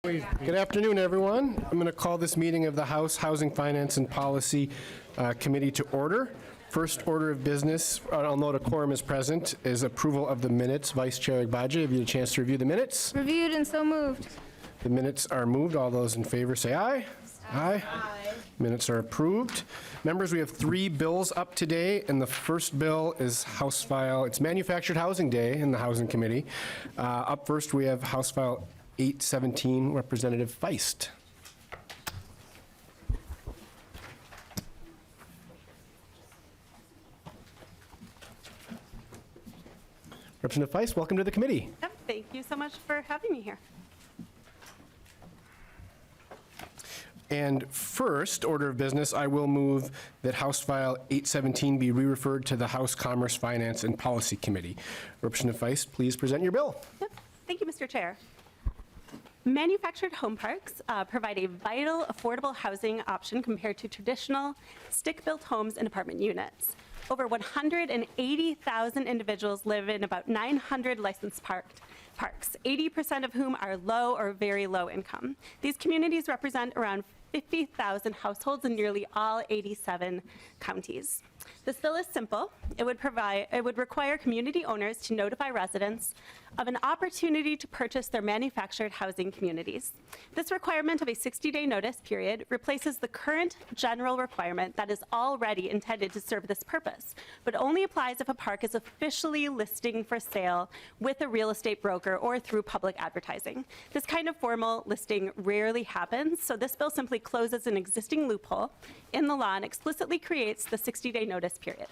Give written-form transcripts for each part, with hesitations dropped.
Good afternoon, everyone. I'm going to call this meeting of the House Housing, Finance, and Policy Committee to order. First order of business, I'll note a quorum is present, is approval of the minutes. Vice Chair Agbaje, have you had a chance to review the minutes? Reviewed and so moved. The minutes are moved. All those in favor say aye. Aye. Minutes are approved. Members, we have 3 bills up today, and the first bill is House File, it's Manufactured Housing Day in the Housing Committee. Up first, we have House File 817, Representative Feist. Representative Feist, welcome to the committee. Yep, thank you so much for having me here. And first order of business, I will move that House File 817 be re-referred to the House Commerce, Finance, and Policy Committee. Representative Feist, please present your bill. Yep, thank you, Mr. Chair. Manufactured home parks provide a vital, affordable housing option compared to traditional stick-built homes and apartment units. Over 180,000 individuals live in about 900 licensed parks, 80% of whom are low or very low income. These communities represent around 50,000 households in nearly all 87 counties. This bill is simple. It would require community owners to notify residents of an opportunity to purchase their manufactured housing communities. This requirement of a 60-day notice period replaces the current general requirement that is already intended to serve this purpose, but only applies if a park is officially listing for sale with a real estate broker or through public advertising. This kind of formal listing rarely happens, so this bill simply closes an existing loophole in the law and explicitly creates the 60-day notice period.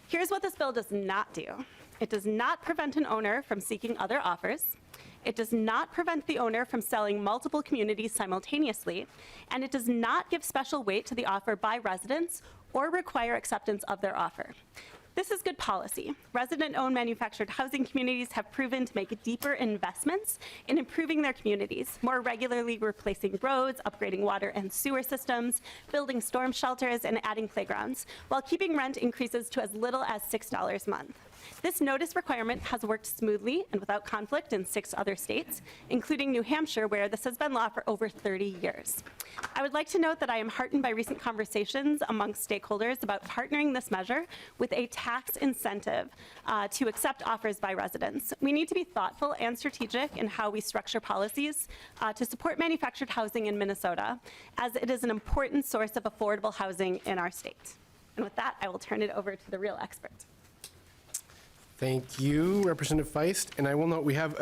Here's what this bill does not do. It does not prevent an owner from seeking other offers. It does not prevent the owner from selling multiple communities simultaneously, and it does not give special weight to the offer by residents or require acceptance of their offer. This is good policy. Resident-owned manufactured housing communities have proven to make deeper investments in improving their communities, more regularly replacing roads, upgrading water and sewer systems, building storm shelters, and adding playgrounds, while keeping rent increases to as little as $6 a month. This notice requirement has worked smoothly and without conflict in 6 other states, including New Hampshire, where this has been law for over 30 years. I would like to note that I am heartened by recent conversations amongst stakeholders about partnering this measure with a tax incentive to accept offers by residents. We need to be thoughtful and strategic in how we structure policies to support manufactured housing in Minnesota, as it is an important source of affordable housing in our state. And with that, I will turn it over to the real expert. Thank you, Representative Feist. And I will note we have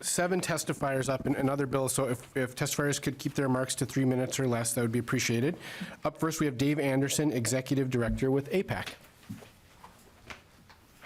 7 testifiers up in other bills, so if testifiers could keep their remarks to 3 minutes or less, that would be appreciated. Up first, we have Dave Anderson, Executive Director with APAC.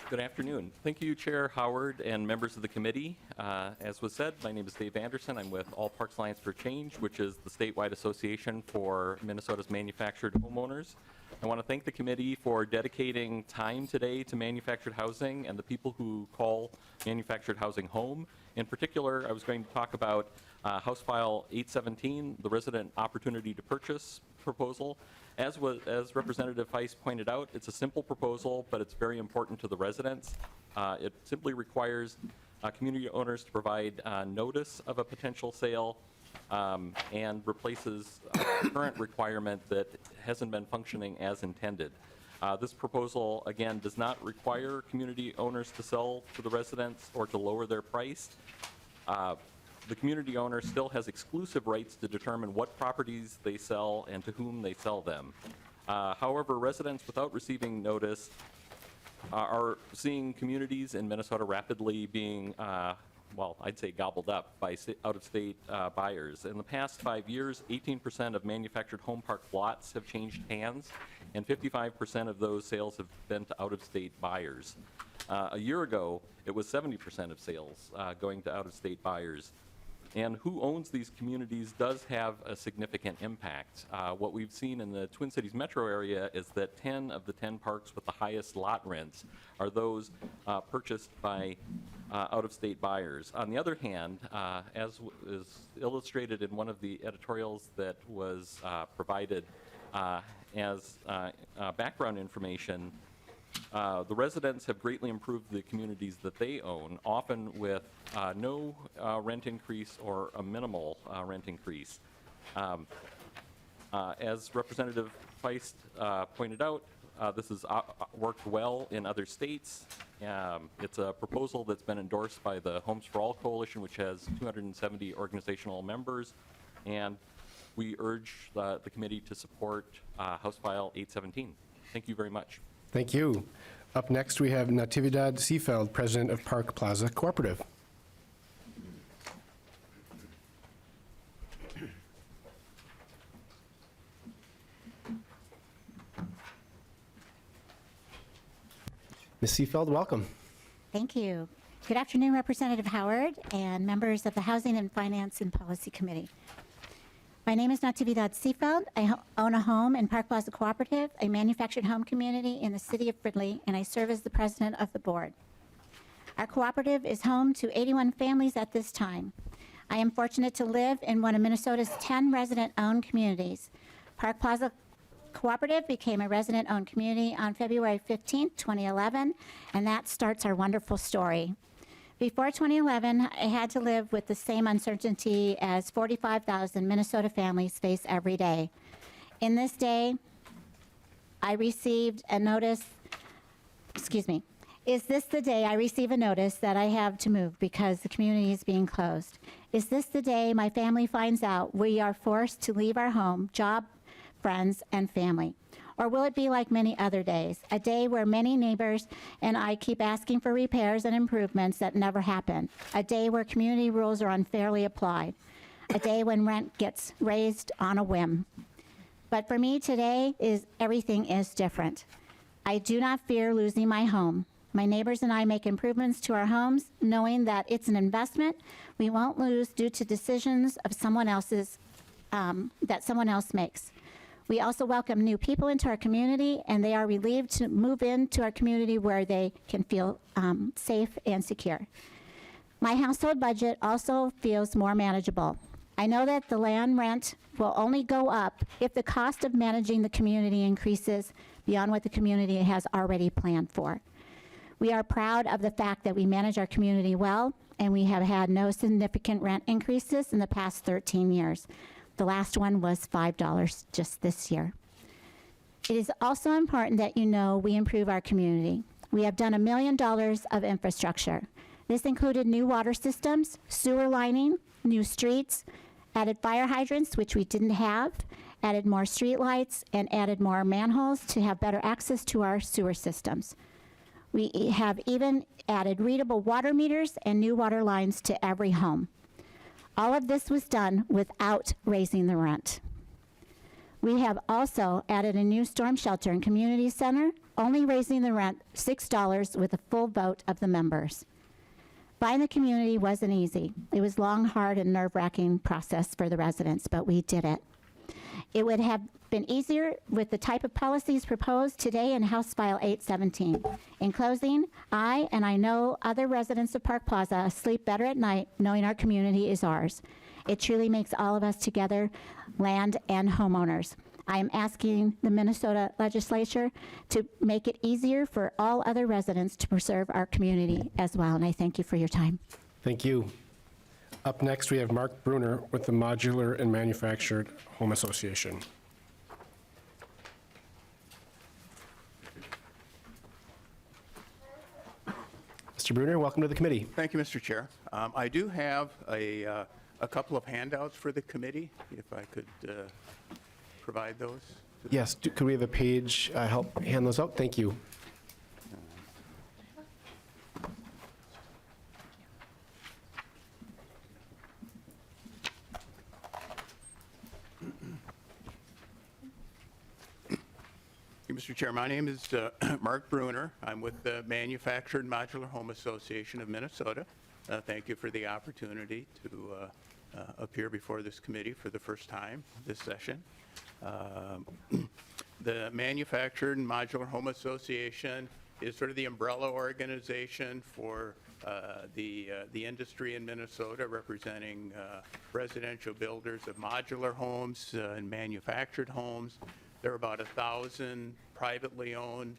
Good afternoon. Thank you, Chair Howard and members of the committee. As was said, my name is Dave Anderson. I'm with All Parks Alliance for Change, which is the statewide association for Minnesota's manufactured homeowners. I want to thank the committee for dedicating time today to manufactured housing and the people who call manufactured housing home. In particular, I was going to talk about House File 817, the Resident Opportunity to Purchase proposal. As Representative Feist pointed out, it's a simple proposal, but it's very important to the residents. It simply requires community owners to provide notice of a potential sale and replaces a current requirement that hasn't been functioning as intended. This proposal, again, does not require community owners to sell to the residents or to lower their price. The community owner still has exclusive rights to determine what properties they sell and to whom they sell them. However, residents without receiving notice are seeing communities in Minnesota rapidly being well, I'd say gobbled up by out-of-state buyers. In the past 5 years, 18% of manufactured home park lots have changed hands, and 55% of those sales have been to out-of-state buyers. A year ago, it was 70% of sales going to out-of-state buyers. And who owns these communities does have a significant impact. What we've seen in the Twin Cities metro area is that 10 of the 10 parks with the highest lot rents are those purchased by out-of-state buyers. On the other hand, as is illustrated in one of the editorials that was provided as background information, The residents have greatly improved the communities that they own, often with no rent increase or a minimal rent increase. As Representative Feist pointed out, this has worked well in other states. It's a proposal that's been endorsed by the Homes for All Coalition, which has 270 organizational members, and we urge the committee to support House File 817. Thank you very much. Thank you. Up next, we have Natividad Seefeld, President of Park Plaza Cooperative. Ms. Seefeld, welcome. Thank you. Good afternoon, Representative Howard and members of the Housing and Finance and Policy Committee. My name is Natividad Seefeld. I own a home in Park Plaza Cooperative, a manufactured home community in the city of Fridley, and I serve as the president of the board. Our cooperative is home to 81 families at this time. I am fortunate to live in one of Minnesota's 10 resident-owned communities. Park Plaza Cooperative became a resident-owned community on February 15, 2011, and that starts our wonderful story. Before 2011, I had to live with the same uncertainty as 45,000 Minnesota families face every day. In this day, I received a notice, is this the day I receive a notice that I have to move because the community is being closed? Is this the day my family finds out we are forced to leave our home, job, friends, and family? Or will it be like many other days, a day where many neighbors and I keep asking for repairs and improvements that never happen, a day where community rules are unfairly applied, a day when rent gets raised on a whim? But for me today, everything is different. I do not fear losing my home. My neighbors and I make improvements to our homes, knowing that it's an investment we won't lose due to decisions of someone else's, that someone else makes. We also welcome new people into our community, and they are relieved to move into our community where they can feel safe and secure. My household budget also feels more manageable. I know that the land rent will only go up if the cost of managing the community increases beyond what the community has already planned for. We are proud of the fact that we manage our community well, and we have had no significant rent increases in the past 13 years. The last one was $5 just this year. It is also important that you know we improve our community. We have done $1 million of infrastructure. This included new water systems, sewer lining, new streets, added fire hydrants, which we didn't have, added more street lights, and added more manholes to have better access to our sewer systems. We have even added readable water meters and new water lines to every home. All of this was done without raising the rent. We have also added a new storm shelter and community center, only raising the rent $6 with a full vote of the members. Buying the community wasn't easy. It was long, hard, and nerve-wracking process for the residents, but we did it. It would have been easier with the type of policies proposed today in House File 817. In closing, I know other residents of Park Plaza sleep better at night knowing our community is ours. It truly makes all of us together, land and homeowners. I am asking the Minnesota legislature to make it easier for all other residents to preserve our community as well, and I thank you for your time. Thank you. Up next, we have Mark Bruner with the Modular and Manufactured Home Association. Mr. Bruner, welcome to the committee. Thank you, Mr. Chair. I do have a couple of handouts for the committee, if I could provide those. Yes, could we have a page help hand those out? Thank you. Mr. Chair, my name is Mark Bruner. I'm with the Manufactured Modular Home Association of Minnesota. Thank you for the opportunity to appear before this committee for the first time this session. The Manufactured Modular Home Association is sort of the umbrella organization for the industry in Minnesota, representing residential builders of modular homes and manufactured homes. There are about 1,000 privately owned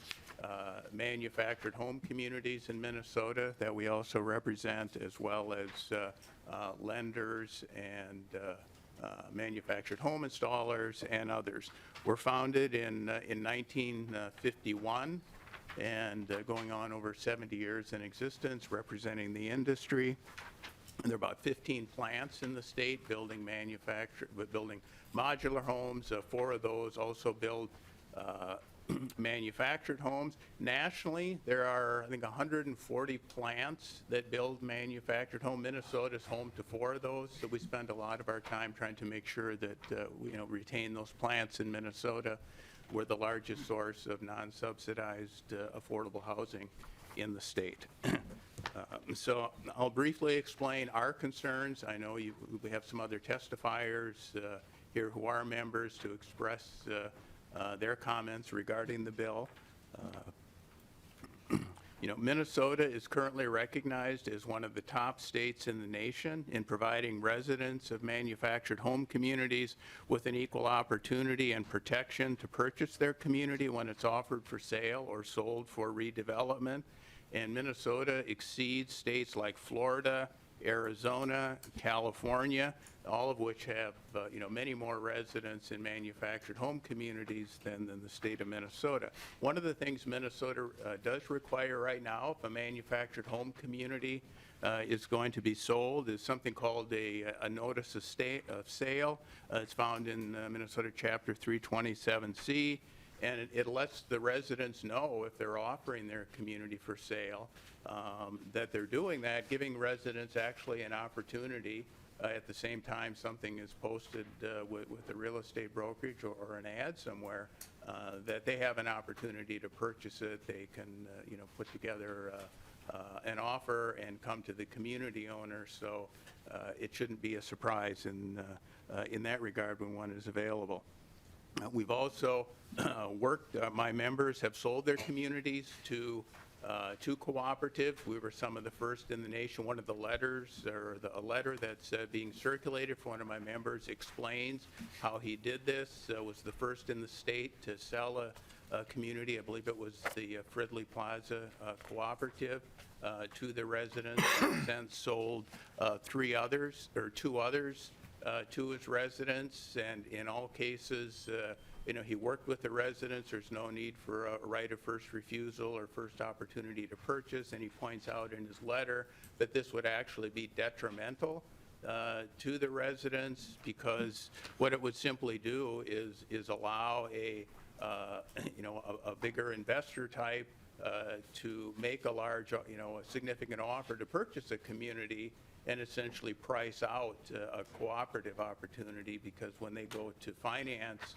manufactured home communities in Minnesota that we also represent, as well as lenders and manufactured home installers and others. We're founded in 1951 and going on over 70 years in existence, representing the industry. And there are about 15 plants in the state building modular homes. 4 of those also build manufactured homes. Nationally, there are, I think, 140 plants that build manufactured homes. Minnesota's home to 4 of those, so we spend a lot of our time trying to make sure that we retain those plants in Minnesota. We're the largest source of non-subsidized affordable housing in the state. So I'll briefly explain our concerns. I know we have some other testifiers here who are members to express their comments regarding the bill. Minnesota is currently recognized as one of the top states in the nation in providing residents of manufactured home communities with an equal opportunity and protection to purchase their community when it's offered for sale or sold for redevelopment. And Minnesota exceeds states like Florida, Arizona, California, all of which have many more residents in manufactured home communities than the state of Minnesota. One of the things Minnesota does require right now, if a manufactured home community is going to be sold, is something called a notice of sale. It's found in Minnesota Chapter 327C. And it lets the residents know if they're offering their community for sale that they're doing that, giving residents actually an opportunity at the same time something is posted with a real estate brokerage or an ad somewhere, that they have an opportunity to purchase it. They can put together an offer and come to the community owner. So it shouldn't be a surprise in that regard when one is available. We've also worked, my members have sold their communities to 2 cooperatives. We were some of the first in the nation. One of the letters, or a letter that's being circulated for one of my members, explains how he did this. Was the first in the state to sell a community. I believe it was the Fridley Plaza Cooperative to the residents, and since sold 2 others to his residents, and in all cases, he worked with the residents. There's no need for a right of first refusal or first opportunity to purchase, and he points out in his letter that this would actually be detrimental to the residents, because what it would simply do is allow a bigger investor type to make a large, a significant offer to purchase a community and essentially price out a cooperative opportunity, because when they go to finance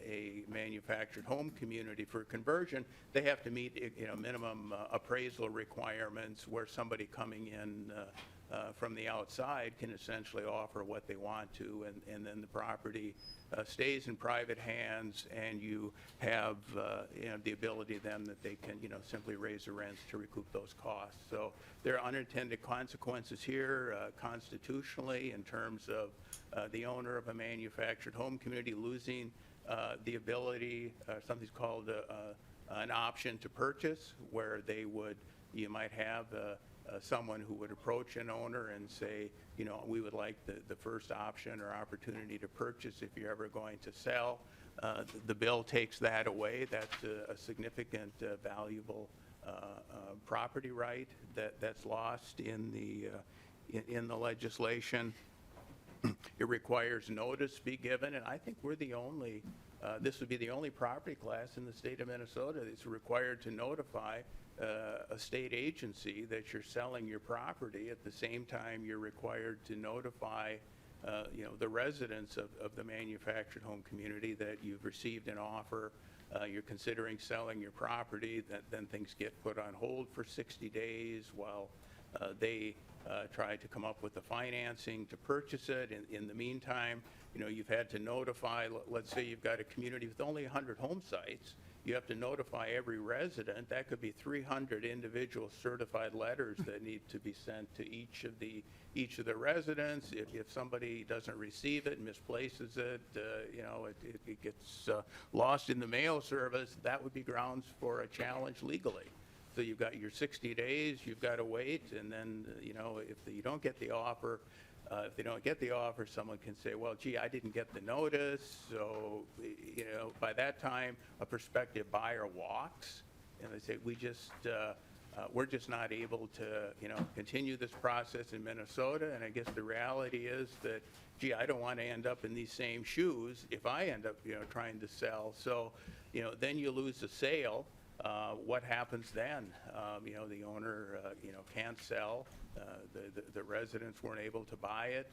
a manufactured home community for conversion, they have to meet minimum appraisal requirements, where somebody coming in from the outside can essentially offer what they want to, and then the property stays in private hands, and you have the ability then that they can simply raise the rents to recoup those costs. So there are unintended consequences here constitutionally, in terms of the owner of a manufactured home community losing the ability, something's called an option to purchase, where you might have someone who would approach an owner and say, we would like the first option or opportunity to purchase if you're ever going to sell. The bill takes that away. That's a significant, valuable property right that's lost in the legislation. It requires notice be given, and I think we're the only, this would be the only property class in the state of Minnesota that's required to notify a state agency that you're selling your property. At the same time, you're required to notify the residents of the manufactured home community that you've received an offer, you're considering selling your property. Then things get put on hold for 60 days while they try to come up with the financing to purchase it. In the meantime, you've had to notify, let's say you've got a community with only 100 home sites, you have to notify every resident. That could be 300 individual certified letters that need to be sent to each of the residents. If somebody doesn't receive it, misplaces it, it gets lost in the mail service, that would be grounds for a challenge legally. So you've got your 60 days, you've got to wait, and then, if you don't get the offer, if they don't get the offer, someone can say, well, gee, I didn't get the notice. So, by that time, a prospective buyer walks, and they say, we're just not able to, continue this process in Minnesota. And I guess the reality is that, gee, I don't want to end up in these same shoes if I end up, trying to sell. So, then you lose the sale. What happens then? The owner, can't sell. The residents weren't able to buy it.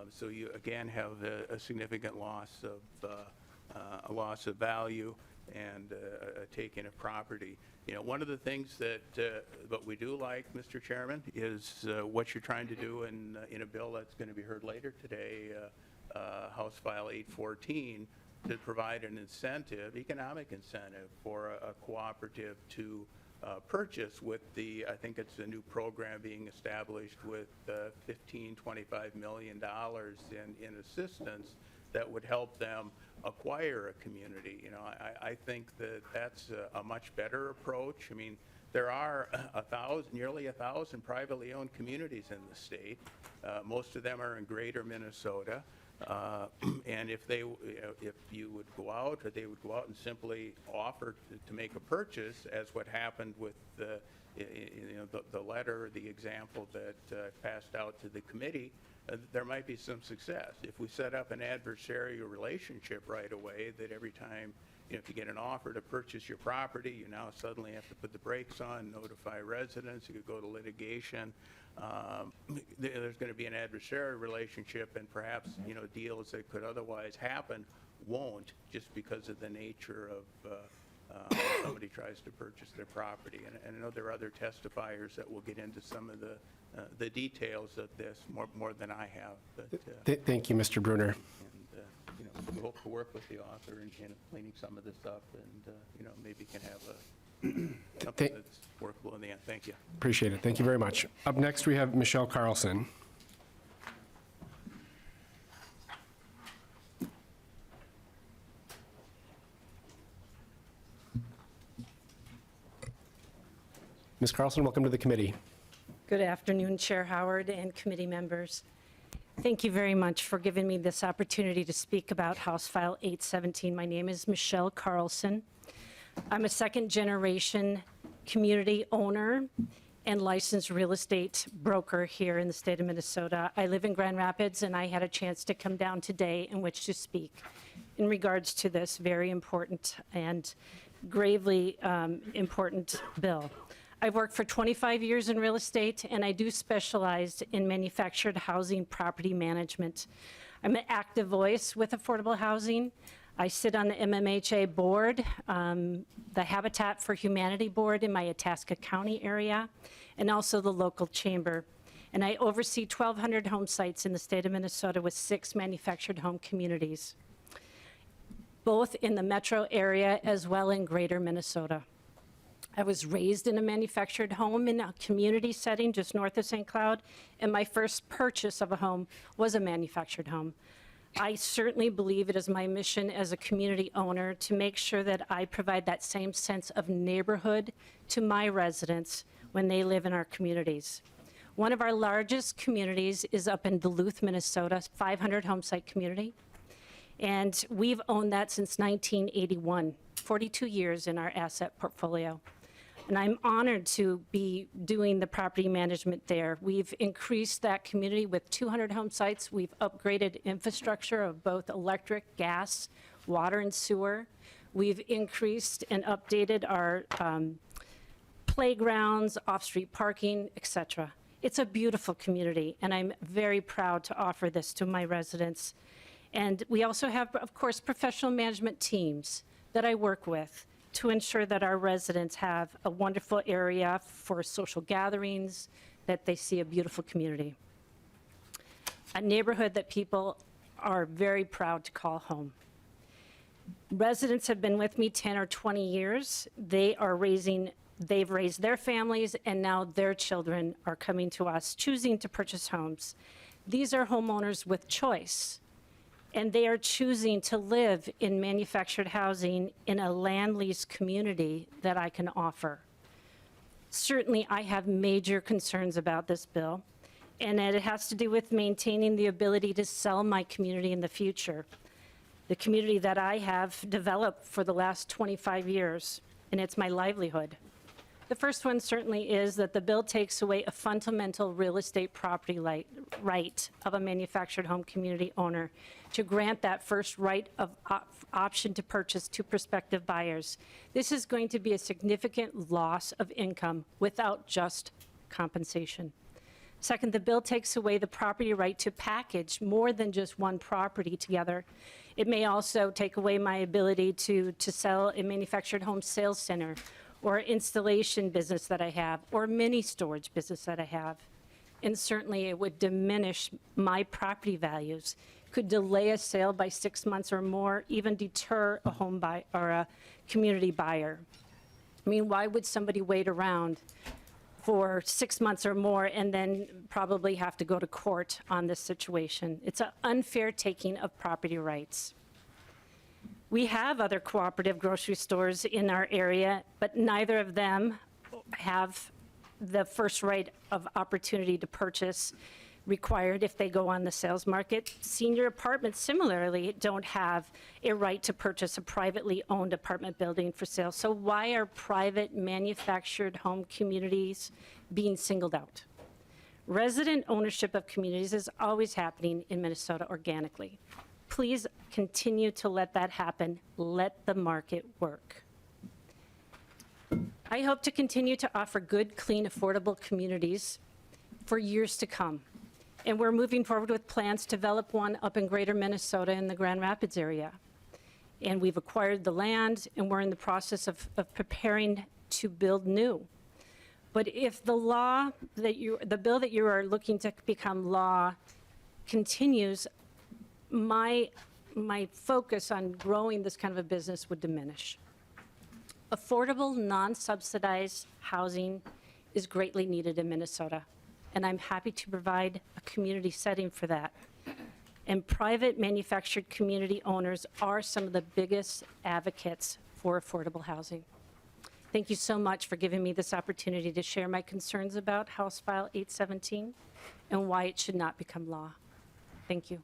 So you, again, have a significant loss of value and a taking of property. One of the things that we do like, Mr. Chairman, is what you're trying to do in a bill that's going to be heard later today, House File 814, to provide an incentive, economic incentive, for a cooperative to purchase with I think it's a new program being established with $15, $25 million in assistance that would help them acquire a community. I think that that's a much better approach. I mean, there are nearly 1,000 privately owned communities in the state. Most of them are in greater Minnesota. And if you would go out, or they would go out and simply offer to make a purchase, as what happened with the letter, the example that passed out to the committee, there might be some success. If we set up an adversarial relationship right away, that every time, if you get an offer to purchase your property, you now suddenly have to put the brakes on, notify residents, you could go to litigation. There's going to be an adversarial relationship, and perhaps, deals that could otherwise happen won't, just because of the nature of when somebody tries to purchase their property. And I know there are other testifiers that will get into some of the details of this more than I have. But, Thank you, Mr. Bruner. and we hope to work with the author in cleaning some of this up, and maybe can have something that's workable in the end. Thank you. Appreciate it. Thank you very much. Up next, we have Michelle Carlson. Ms. Carlson, welcome to the committee. Good afternoon, Chair Howard and committee members. Thank you very much for giving me this opportunity to speak about House File 817. My name is Michelle Carlson. I'm a second-generation community owner and licensed real estate broker here in the state of Minnesota. I live in Grand Rapids, and I had a chance to come down today in which to speak in regards to this very important and gravely important bill. I've worked for 25 years in real estate, and I do specialize in manufactured housing property management. I'm an active voice with affordable housing. I sit on the MMHA board, the Habitat for Humanity board in my Itasca County area, and also the local chamber. And I oversee 1,200 home sites in the state of Minnesota with 6 manufactured home communities, both in the metro area as well in greater Minnesota. I was raised in a manufactured home in a community setting just north of St. Cloud, and my first purchase of a home was a manufactured home. I certainly believe it is my mission as a community owner to make sure that I provide that same sense of neighborhood to my residents when they live in our communities. One of our largest communities is up in Duluth, Minnesota, 500 home site community. And we've owned that since 1981, 42 years in our asset portfolio. And I'm honored to be doing the property management there. We've increased that community with 200 home sites. We've upgraded infrastructure of both electric, gas, water, and sewer. We've increased and updated our playgrounds, off-street parking, et cetera. It's a beautiful community, and I'm very proud to offer this to my residents. And we also have, of course, professional management teams that I work with to ensure that our residents have a wonderful area for social gatherings, that they see a beautiful community. A neighborhood that people are very proud to call home. Residents have been with me 10 or 20 years. They've raised their families, and now their children are coming to us, choosing to purchase homes. These are homeowners with choice, and they are choosing to live in manufactured housing in a land lease community that I can offer. Certainly, I have major concerns about this bill, and it has to do with maintaining the ability to sell my community in the future, the community that I have developed for the last 25 years, and it's my livelihood. The first one certainly is that the bill takes away a fundamental real estate property right of a manufactured home community owner to grant that first right of option to purchase to prospective buyers. This is going to be a significant loss of income without just compensation. Second, the bill takes away the property right to package more than just one property together. It may also take away my ability to sell a manufactured home sales center or installation business that I have, or mini storage business that I have. And certainly it would diminish my property values, could delay a sale by 6 months or more, even deter a home buyer or a community buyer. I mean, why would somebody wait around for 6 months or more and then probably have to go to court on this situation? It's an unfair taking of property rights. We have other cooperative grocery stores in our area, but neither of them have the first right of opportunity to purchase required if they go on the sales market. Senior apartments similarly don't have a right to purchase a privately owned apartment building for sale. So why are private manufactured home communities being singled out? Resident ownership of communities is always happening in Minnesota organically. Please continue to let that happen. Let the market work. I hope to continue to offer good, clean, affordable communities for years to come. And we're moving forward with plans to develop one up in greater Minnesota in the Grand Rapids area. And we've acquired the land, and we're in the process of preparing to build new. But if the bill that you are looking to become law continues, my focus on growing this kind of a business would diminish. Affordable, non-subsidized housing is greatly needed in Minnesota, and I'm happy to provide a community setting for that. And private manufactured community owners are some of the biggest advocates for affordable housing. Thank you so much for giving me this opportunity to share my concerns about House File 817 and why it should not become law. Thank you.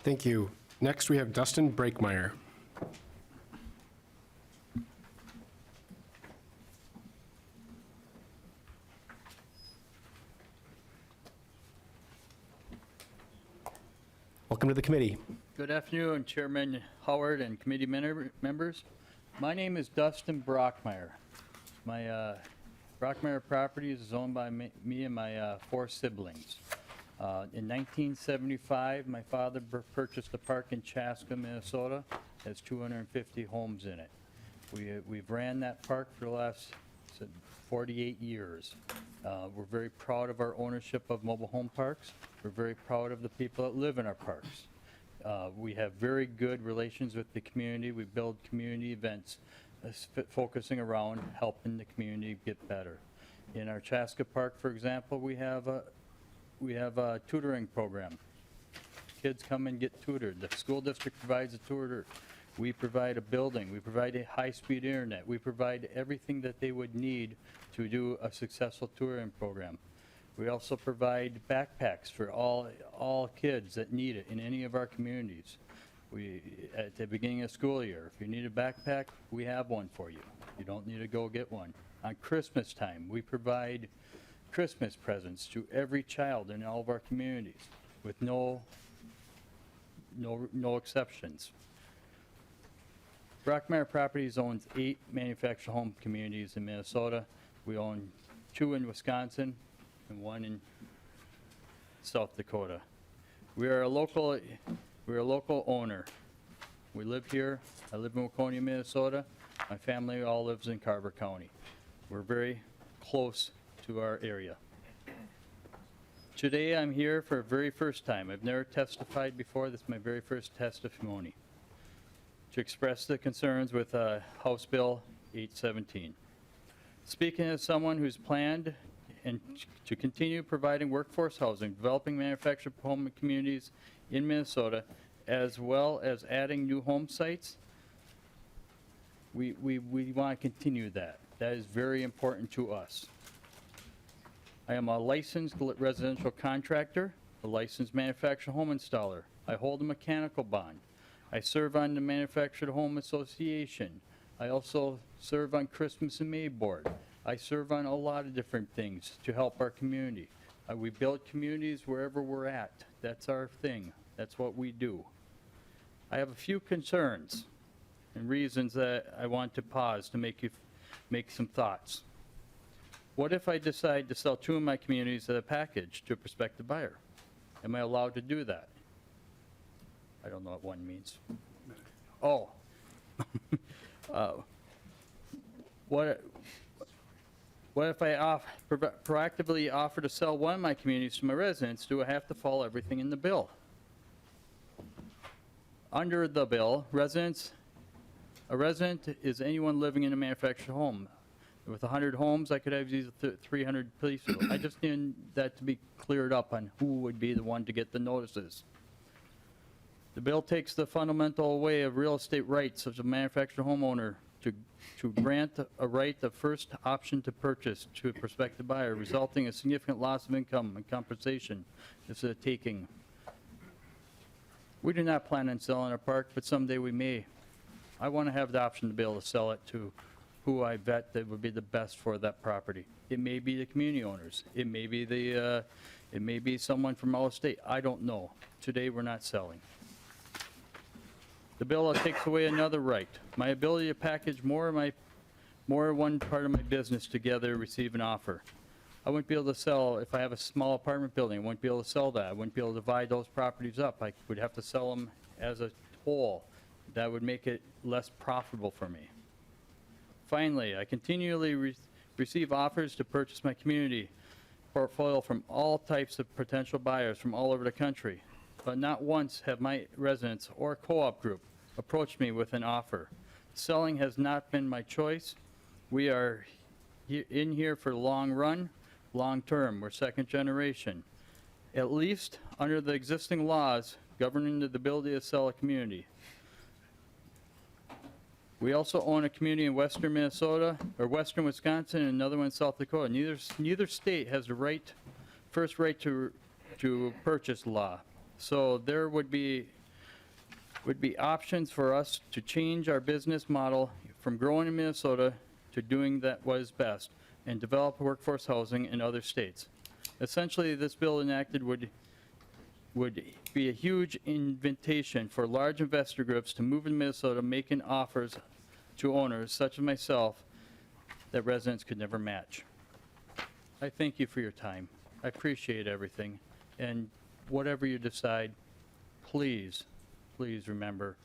Thank you. Next, we have Dustin Breakmeyer. Welcome to the committee. Good afternoon, Chairman Howard and committee members. My name is Dustin Brockmeyer. My Brockmeyer Properties is owned by me and my 4 siblings. In 1975, my father purchased a park in Chaska, Minnesota. It has 250 homes in it. We've ran that park for the last 48 years. We're very proud of our ownership of mobile home parks. We're very proud of the people that live in our parks. We have very good relations with the community. We build community events focusing around helping the community get better. In our Chaska Park, for example, we have a tutoring program. Kids come and get tutored. The school district provides a tutor. We provide a building. We provide a high-speed internet. We provide everything that they would need to do a successful tutoring program. We also provide backpacks for all kids that need it in any of our communities. At the beginning of school year, if you need a backpack, we have one for you. You don't need to go get one. On Christmas time, we provide Christmas presents to every child in all of our communities with no exceptions. Brockmeyer Properties owns 8 manufactured home communities in Minnesota. We own 2 in Wisconsin and 1 in South Dakota. We are a local owner. We live here. I live in Waconia, Minnesota. My family all lives in Carver County. We're very close to our area. Today I'm here for the very first time. I've never testified before. This is my very first testimony. to express the concerns with House Bill 817. Speaking as someone who's planned and to continue providing workforce housing, developing manufactured home communities in Minnesota, as well as adding new home sites, we want to continue that. That is very important to us. I am a licensed residential contractor, a licensed manufactured home installer. I hold a mechanical bond. I serve on the Manufactured Home Association. I also serve on Christmas and May Board. I serve on a lot of different things to help our community. We build communities wherever we're at. That's our thing. That's what we do. I have a few concerns and reasons that I want to pause to make some thoughts. What if I decide to sell 2 of my communities as a package to a prospective buyer? Am I allowed to do that? I don't know what one means. Oh. What if I proactively offer to sell one of my communities to my residents? Do I have to follow everything in the bill? Under the bill, a resident is anyone living in a manufactured home. With 100 homes, I could have these 300 people. I just need that to be cleared up on who would be the one to get the notices. The bill takes the fundamental away of real estate rights of the manufactured homeowner to grant a right of first option to purchase to a prospective buyer, resulting in significant loss of income and compensation if they're taking. We do not plan on selling our park, but someday we may. I want to have the option to be able to sell it to who I vet that would be the best for that property. It may be the community owners. It may be someone from out of state. I don't know. Today, we're not selling. The bill takes away another right, my ability to package more one part of my business together, receive an offer. I wouldn't be able to sell, if I have a small apartment building, I wouldn't be able to sell that. I wouldn't be able to divide those properties up. I would have to sell them as a whole. That would make it less profitable for me. Finally, I continually receive offers to purchase my community portfolio from all types of potential buyers from all over the country, but not once have my residents or co-op group approached me with an offer. Selling has not been my choice. We are in here for the long run, long term. We're second generation. At least under the existing laws governing the ability to sell a community. We also own a community in western Minnesota, or western Wisconsin, and another one in South Dakota. Neither state has the first right to purchase law. So there would be options for us to change our business model from growing in Minnesota to doing that what is best and develop workforce housing in other states. Essentially, this bill enacted would be a huge invitation for large investor groups to move in Minnesota, making offers to owners such as myself that residents could never match. I thank you for your time. I appreciate everything. And whatever you decide, please remember,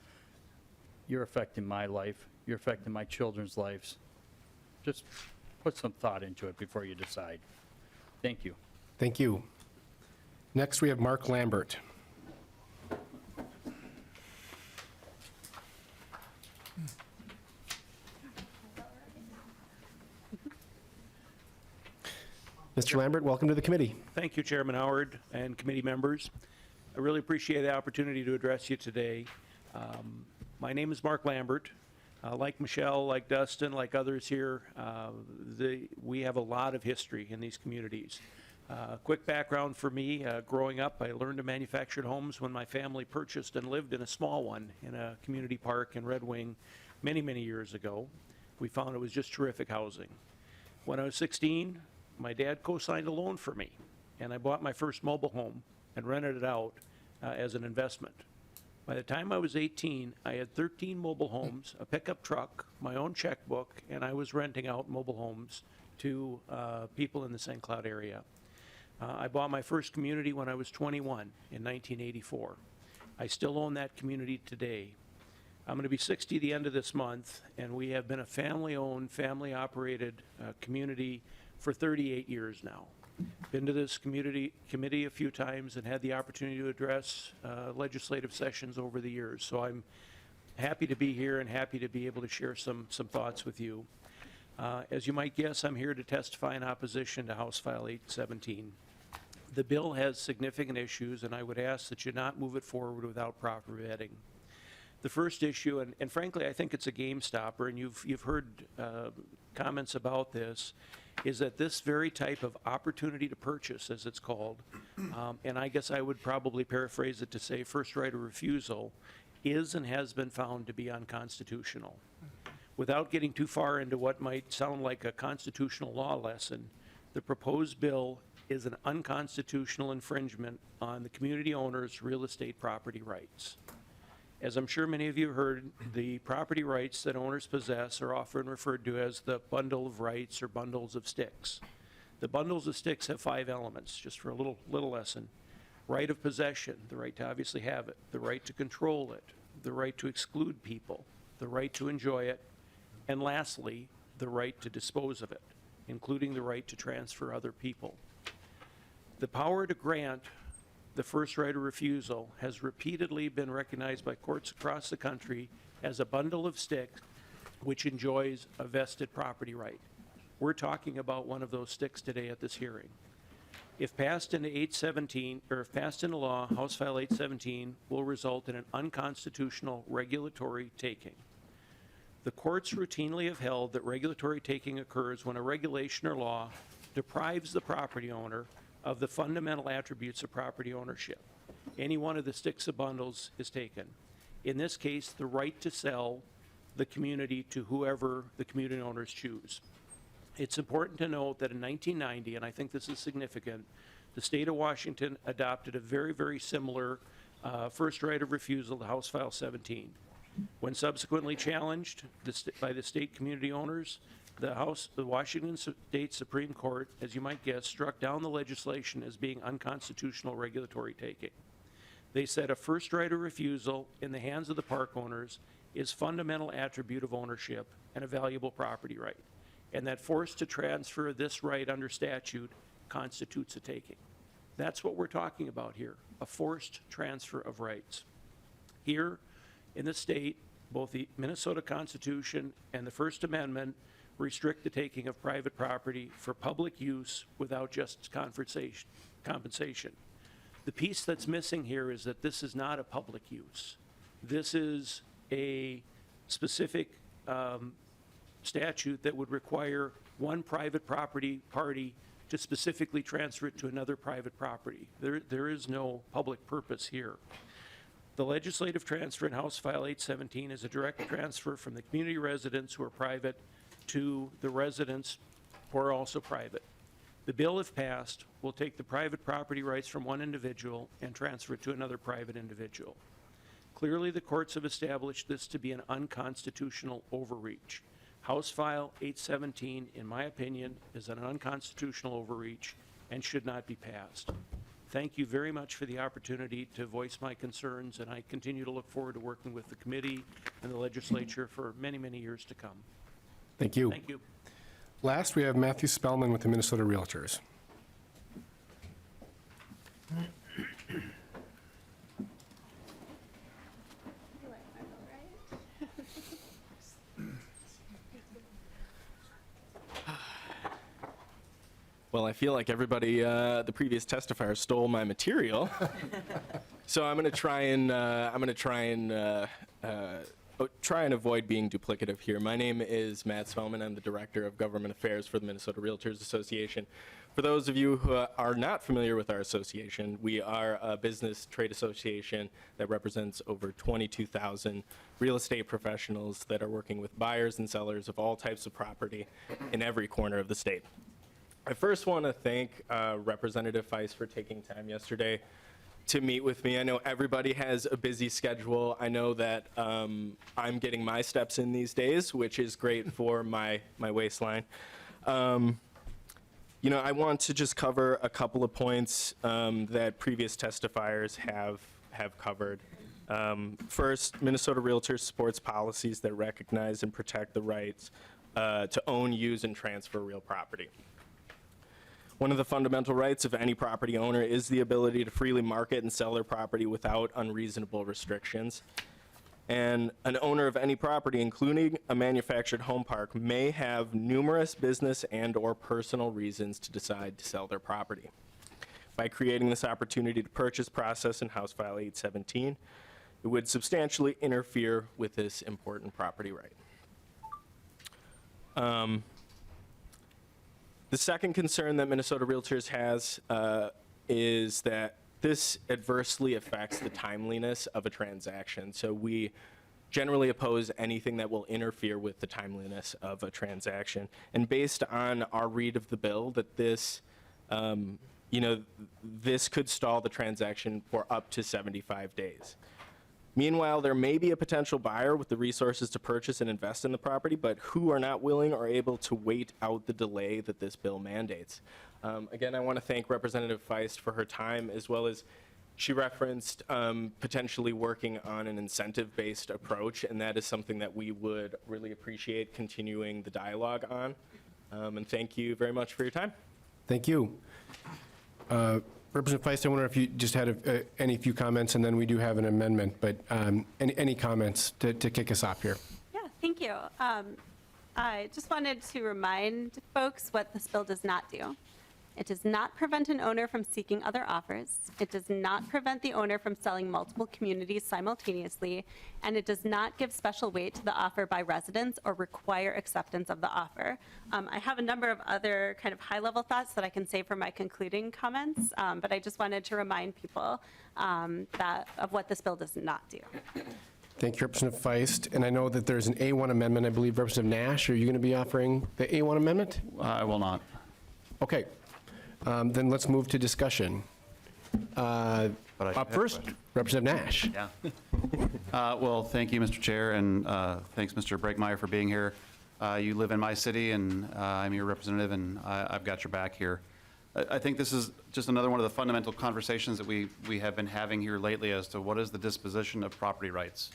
you're affecting my life. You're affecting my children's lives. Just put some thought into it before you decide. Thank you. Thank you. Next, we have Mark Lambert. Mr. Lambert, welcome to the committee. Thank you, Chairman Howard and committee members. I really appreciate the opportunity to address you today. My name is Mark Lambert. Like Michelle, like Dustin, like others here, we have a lot of history in these communities. Quick background for me, growing up, I learned to manufacture homes when my family purchased and lived in a small one in a community park in Red Wing many, many years ago. We found it was just terrific housing. When I was 16, my dad co-signed a loan for me, and I bought my first mobile home and rented it out as an investment. By the time I was 18, I had 13 mobile homes, a pickup truck, my own checkbook, and I was renting out mobile homes to people in the St. Cloud area. I bought my first community when I was 21 in 1984. I still own that community today. I'm going to be 60 the end of this month, and we have been a family-owned, family-operated community for 38 years now. Been to this committee a few times and had the opportunity to address legislative sessions over the years. So I'm happy to be here and happy to be able to share some thoughts with you. As you might guess, I'm here to testify in opposition to House File 817. The bill has significant issues, and I would ask that you not move it forward without proper vetting. The first issue, and frankly, I think it's a game stopper, and you've heard comments about this, is that this very type of opportunity to purchase, as it's called, and I guess I would probably paraphrase it to say first right of refusal, is and has been found to be unconstitutional. Without getting too far into what might sound like a constitutional law lesson, the proposed bill is an unconstitutional infringement on the community owner's real estate property rights. As I'm sure many of you heard, the property rights that owners possess are often referred to as the bundle of rights or bundles of sticks. The bundles of sticks have 5 elements, just for a little lesson. Right of possession, the right to obviously have it, the right to control it, the right to exclude people, the right to enjoy it, and lastly, the right to dispose of it, including the right to transfer other people. The power to grant the first right of refusal has repeatedly been recognized by courts across the country as a bundle of sticks which enjoys a vested property right. We're talking about one of those sticks today at this hearing. If passed into 817, or if passed into law, House File 817 will result in an unconstitutional regulatory taking. The courts routinely have held that regulatory taking occurs when a regulation or law deprives the property owner of the fundamental attributes of property ownership. Any one of the sticks of bundles is taken. In this case, the right to sell the community to whoever the community owners choose. It's important to note that in 1990, and I think this is significant, the state of Washington adopted a very, very similar first right of refusal to House File 17. When subsequently challenged by the state community owners, the Washington State Supreme Court, as you might guess, struck down the legislation as being unconstitutional regulatory taking. They said a first right of refusal in the hands of the park owners is fundamental attribute of ownership and a valuable property right, and that force to transfer this right under statute constitutes a taking. That's what we're talking about here, a forced transfer of rights. Here in the state, both the Minnesota Constitution and the First Amendment restrict the taking of private property for public use without just compensation. The piece that's missing here is that this is not a public use. This is a specific statute that would require one private property party to specifically transfer it to another private property. There is no public purpose here. The legislative transfer in House File 817 is a direct transfer from the community residents who are private to the residents who are also private. The bill, if passed, will take the private property rights from one individual and transfer it to another private individual. Clearly, the courts have established this to be an unconstitutional overreach. House File 817, in my opinion, is an unconstitutional overreach and should not be passed. Thank you very much for the opportunity to voice my concerns, and I continue to look forward to working with the committee and the legislature for many, many years to come. Thank you. Thank you. Last, we have Matthew Spellman with the Minnesota Realtors. Well, I feel like everybody, the previous testifier, stole my material, so I'm going to try and avoid being duplicative here. My name is Matt Spellman. I'm the Director of Government Affairs for the Minnesota Realtors Association. For those of you who are not familiar with our association, we are a business trade association that represents over 22,000 real estate professionals that are working with buyers and sellers of all types of property in every corner of the state. I first want to thank Representative Feist for taking time yesterday to meet with me. I know everybody has a busy schedule. I know that I'm getting my steps in these days, which is great for my waistline. You know, I want to just cover a couple of points that previous testifiers have covered. First, Minnesota Realtors supports policies that recognize and protect the rights to own, use, and transfer real property. One of the fundamental rights of any property owner is the ability to freely market and sell their property without unreasonable restrictions. And an owner of any property, including a manufactured home park, may have numerous business and/or personal reasons to decide to sell their property. By creating this opportunity to purchase process in House File 817, it would substantially interfere with this important property right. The second concern that Minnesota Realtors has is that this adversely affects the timeliness of a transaction. So we generally oppose anything that will interfere with the timeliness of a transaction. And based on our read of the bill, that this, this could stall the transaction for up to 75 days. Meanwhile, there may be a potential buyer with the resources to purchase and invest in the property, but who are not willing or able to wait out the delay that this bill mandates. Again, I want to thank Representative Feist for her time, as well as she referenced potentially working on an incentive-based approach, and that is something that we would really appreciate continuing the dialogue on. And thank you very much for your time. Thank you. Representative Feist, I wonder if you just had any few comments, and then we do have an amendment, but any comments to kick us off here? Yeah, thank you. I just wanted to remind folks what this bill does not do. It does not prevent an owner from seeking other offers. It does not prevent the owner from selling multiple communities simultaneously, and it does not give special weight to the offer by residents or require acceptance of the offer. I have a number of other kind of high-level thoughts that I can say for my concluding comments, but I just wanted to remind people of what this bill does not do. Thank you, Representative Feist. And I know that there's an A1 amendment. I believe Representative Nash, are you going to be offering the A1 amendment? I will not. Okay. Then let's move to discussion. Up first, Representative Nash. Yeah. Well, thank you, Mr. Chair, and thanks, Mr. Breakmeyer, for being here. You live in my city, and I'm your representative, and I've got your back here. I think this is just another one of the fundamental conversations that we have been having here lately as to what is the disposition of property rights.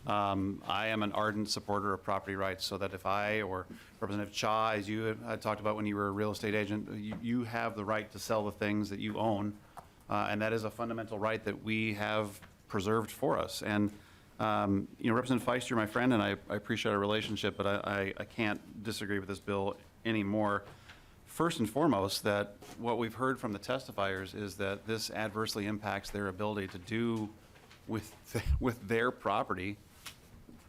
I am an ardent supporter of property rights, so that if I or Representative Cha, as you had talked about when you were a real estate agent, you have the right to sell the things that you own, and that is a fundamental right that we have preserved for us. And Representative Feist, you're my friend, and I appreciate our relationship, but I can't disagree with this bill anymore. First and foremost, that what we've heard from the testifiers is that this adversely impacts their ability to do with their property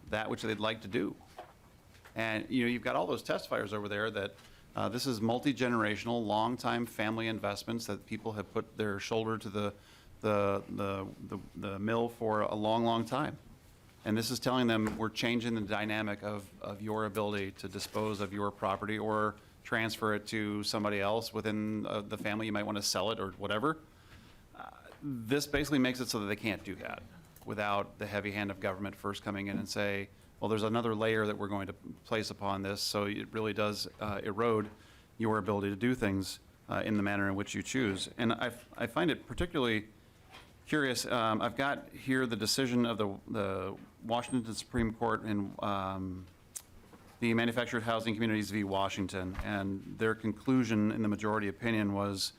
that which they'd like to do. And you've got all those testifiers over there that this is multi-generational, long-time family investments that people have put their shoulder to the mill for a long, long time. And this is telling them we're changing the dynamic of your ability to dispose of your property or transfer it to somebody else within the family. You might want to sell it or whatever. This basically makes it so that they can't do that without the heavy hand of government first coming in and say, well, there's another layer that we're going to place upon this, so it really does erode your ability to do things in the manner in which you choose. And I find it particularly curious. I've got here the decision of the Washington Supreme Court in the Manufactured Housing Communities v. Washington, and their conclusion in the majority opinion was,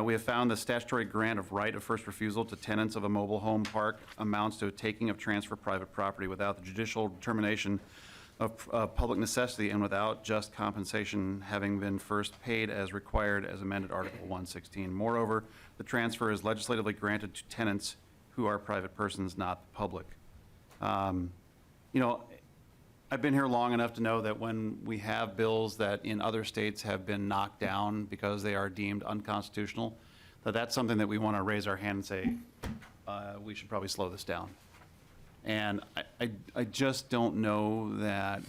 we have found the statutory grant of right of first refusal to tenants of a mobile home park amounts to a taking of transfer private property without the judicial determination of public necessity and without just compensation having been first paid as required as amended Article 116. Moreover, the transfer is legislatively granted to tenants who are private persons, not the public. I've been here long enough to know that when we have bills that in other states have been knocked down because they are deemed unconstitutional, that's something that we want to raise our hand and say, we should probably slow this down. And I just don't know that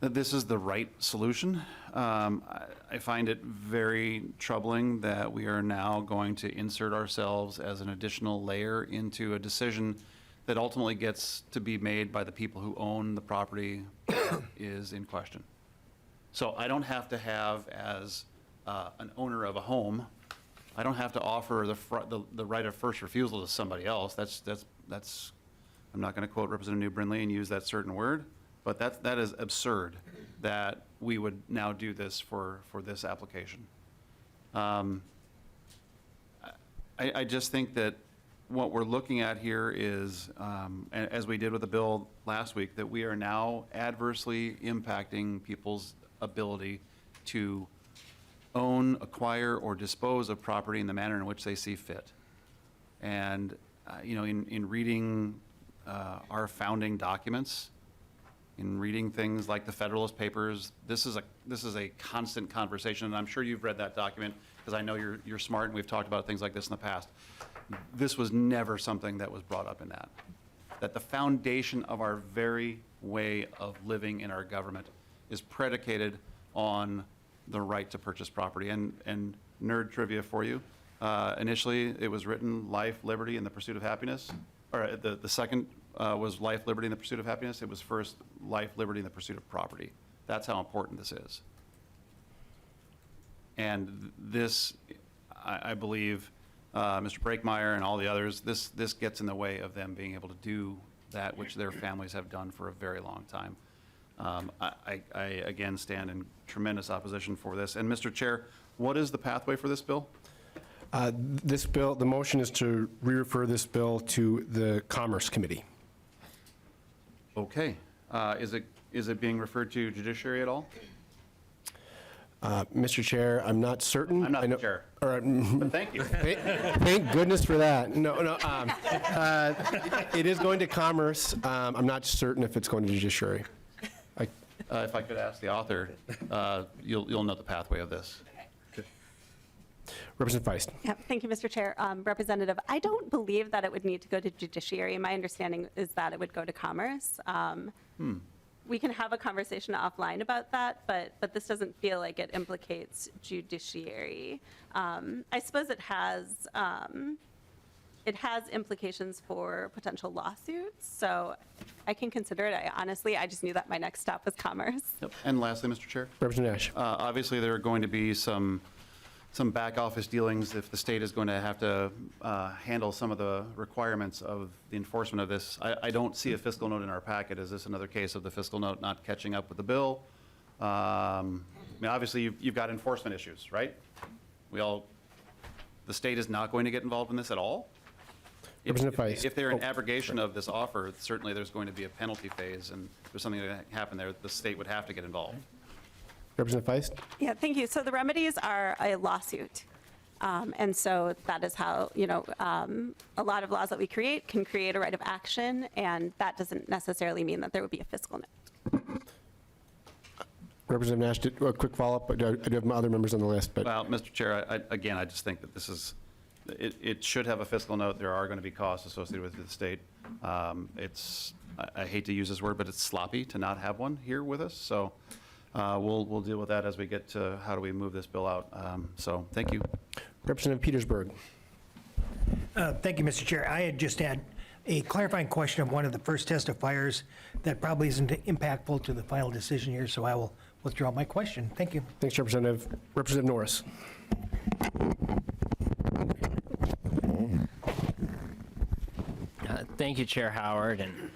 this is the right solution. I find it very troubling that we are now going to insert ourselves as an additional layer into a decision that ultimately gets to be made by the people who own the property that is in question. So I don't have to have, as an owner of a home, I don't have to offer the right of first refusal to somebody else. That's I'm not going to quote Representative New Brindley and use that certain word, but that is absurd that we would now do this for this application. I just think that what we're looking at here is, as we did with the bill last week, that we are now adversely impacting people's ability to own, acquire, or dispose of property in the manner in which they see fit. And, in reading our founding documents, in reading things like the Federalist Papers, this is a constant conversation, and I'm sure you've read that document, because I know you're smart, and we've talked about things like this in the past. This was never something that was brought up in that the foundation of our very way of living in our government is predicated on the right to purchase property. And nerd trivia for you, initially it was written life, liberty, and the pursuit of happiness, or the second was life, liberty, and the pursuit of happiness. It was first life, liberty, and the pursuit of property. That's how important this is. And this, I believe, Mr. Breakmeyer and all the others, this gets in the way of them being able to do that which their families have done for a very long time. I again stand in tremendous opposition for this. And Mr. Chair, what is the pathway for this bill? This bill, the motion is to re-refer this bill to the Commerce Committee. Okay. Is it being referred to judiciary at all? Mr. Chair, I'm not certain. I'm not I know- the chair. All right. But thank you. Thank goodness for that. No, it is going to Commerce. I'm not certain if it's going to judiciary. If I could ask the author, you'll know the pathway of this. Representative Feist. Yeah, thank you, Mr. Chair. Representative, I don't believe that it would need to go to judiciary. My understanding is that it would go to Commerce. We can have a conversation offline about that, but this doesn't feel like it implicates judiciary. I suppose it has implications for potential lawsuits, so I can consider it. I just knew that my next stop was Commerce. Yep. And lastly, Mr. Chair, Representative Nash. obviously there are going to be some back office dealings if the state is going to have to handle some of the requirements of the enforcement of this. I don't see a fiscal note in our packet. Is this another case of the fiscal note not catching up with the bill? Obviously you've got enforcement issues, right? The state is not going to get involved in this at all? Representative Feist. If they're an abrogation of this offer, certainly there's going to be a penalty phase, and if there's something that happened there, the state would have to get involved. Representative Feist. Yeah, thank you. So the remedies are a lawsuit. And so that is how, a lot of laws that we create can create a right of action, and that doesn't necessarily mean that there would be a fiscal note. Representative Nash, a quick follow-up, but I do have my other members on the list. But Well, Mr. Chair, I just think that this is, it should have a fiscal note. There are going to be costs associated with the state. I hate to use this word, but it's sloppy to not have one here with us. So we'll deal with that as we get to how do we move this bill out. So thank you. Representative Petersburg. Thank you, Mr. Chair. I had just had a clarifying question of one of the first testifiers that probably isn't impactful to the final decision here, so I will withdraw my question. Thank you. Thanks, Representative. Representative Norris. Thank you, Chair Howard. And,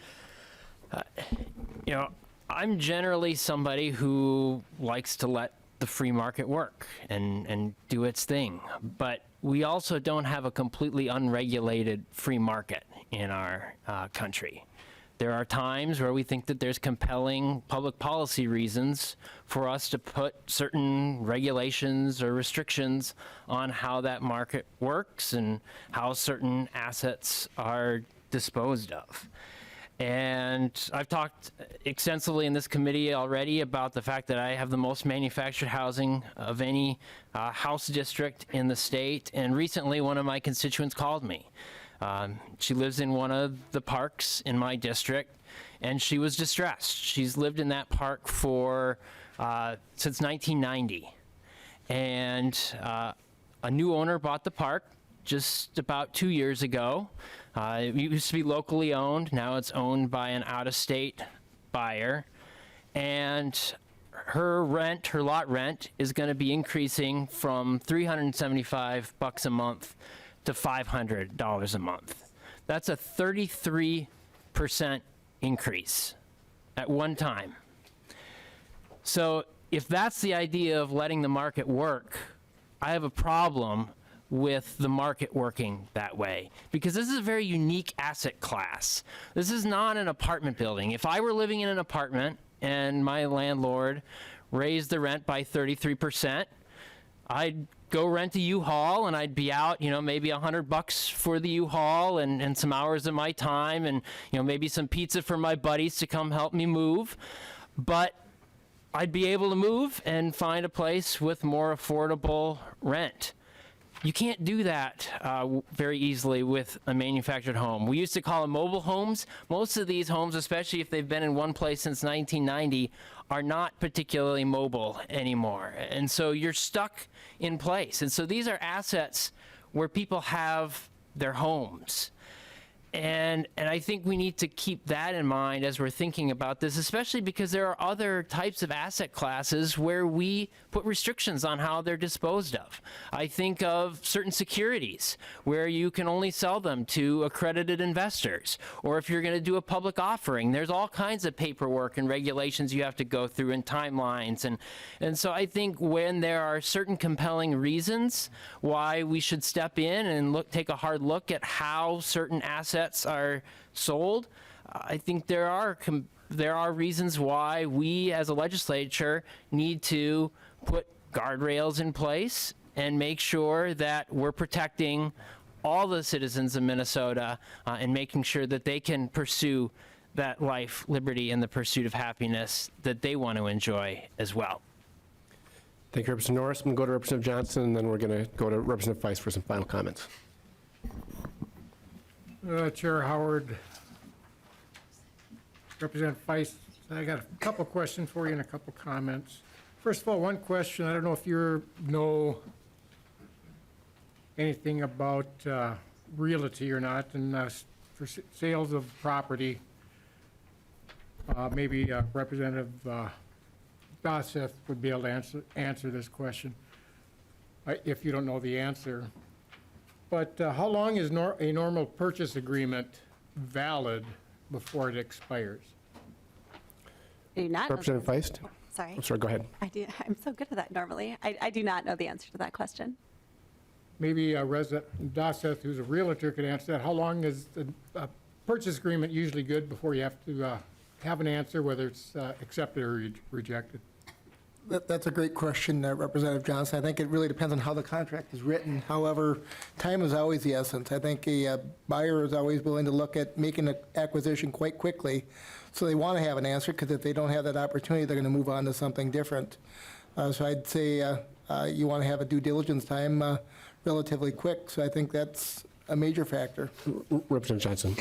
I'm generally somebody who likes to let the free market work and do its thing. But we also don't have a completely unregulated free market in our country. There are times where we think that there's compelling public policy reasons for us to put certain regulations or restrictions on how that market works and how certain assets are disposed of. And I've talked extensively in this committee already about the fact that I have the most manufactured housing of any house district in the state. And recently, one of my constituents called me. She lives in one of the parks in my district, and she was distressed. She's lived in that park for since 1990. And a new owner bought the park just about 2 years ago. It used to be locally owned. Now it's owned by an out-of-state buyer. And her lot rent, is going to be increasing from $375 a month to $500 a month. That's a 33% increase at one time. So if that's the idea of letting the market work, I have a problem with the market working that way, because this is a very unique asset class. This is not an apartment building. If I were living in an apartment and my landlord raised the rent by 33%, I'd go rent a U-Haul and I'd be out, maybe $100 for the U-Haul and some hours of my time and, maybe some pizza for my buddies to come help me move. But I'd be able to move and find a place with more affordable rent. You can't do that very easily with a manufactured home. We used to call them mobile homes. Most of these homes, especially if they've been in one place since 1990, are not particularly mobile anymore. And so you're stuck in place. And so these are assets where people have their homes. And I think we need to keep that in mind as we're thinking about this, especially because there are other types of asset classes where we put restrictions on how they're disposed of. I think of certain securities where you can only sell them to accredited investors. Or if you're going to do a public offering, there's all kinds of paperwork and regulations you have to go through and timelines. And so I think when there are certain compelling reasons why we should step in and take a hard look at how certain assets are sold, I think there are reasons why we as a legislature need to put guardrails in place and make sure that we're protecting all the citizens of Minnesota and making sure that they can pursue that life, liberty, and the pursuit of happiness that they want to enjoy as well. Thank you, Representative Norris. I'm going to go to Representative Johnson, and then we're going to go to Representative Feist for some final comments. Chair Howard, Representative Feist, I got a couple questions for you and a couple comments. First of all, one question, I don't know if you know anything about realty or not, and for sales of property, maybe Representative Gosseth would be able to answer this question, if you don't know the answer. But how long is a normal purchase agreement valid before it expires? I do not know Representative the- Feist? Oh, sorry. I'm sorry, go ahead. I'm so good at that normally. I do not know the answer to that question. Maybe Representative Gosseth, who's a realtor, could answer that. How long is a purchase agreement usually good before you have to have an answer, whether it's accepted or rejected? That's a great question, Representative Johnson. I think it really depends on how the contract is written. However, time is always the essence. I think a buyer is always willing to look at making an acquisition quite quickly, so they want to have an answer, because if they don't have that opportunity, they're going to move on to something different. So I'd say you want to have a due diligence time relatively quick, so I think that's a major factor. Representative Johnson.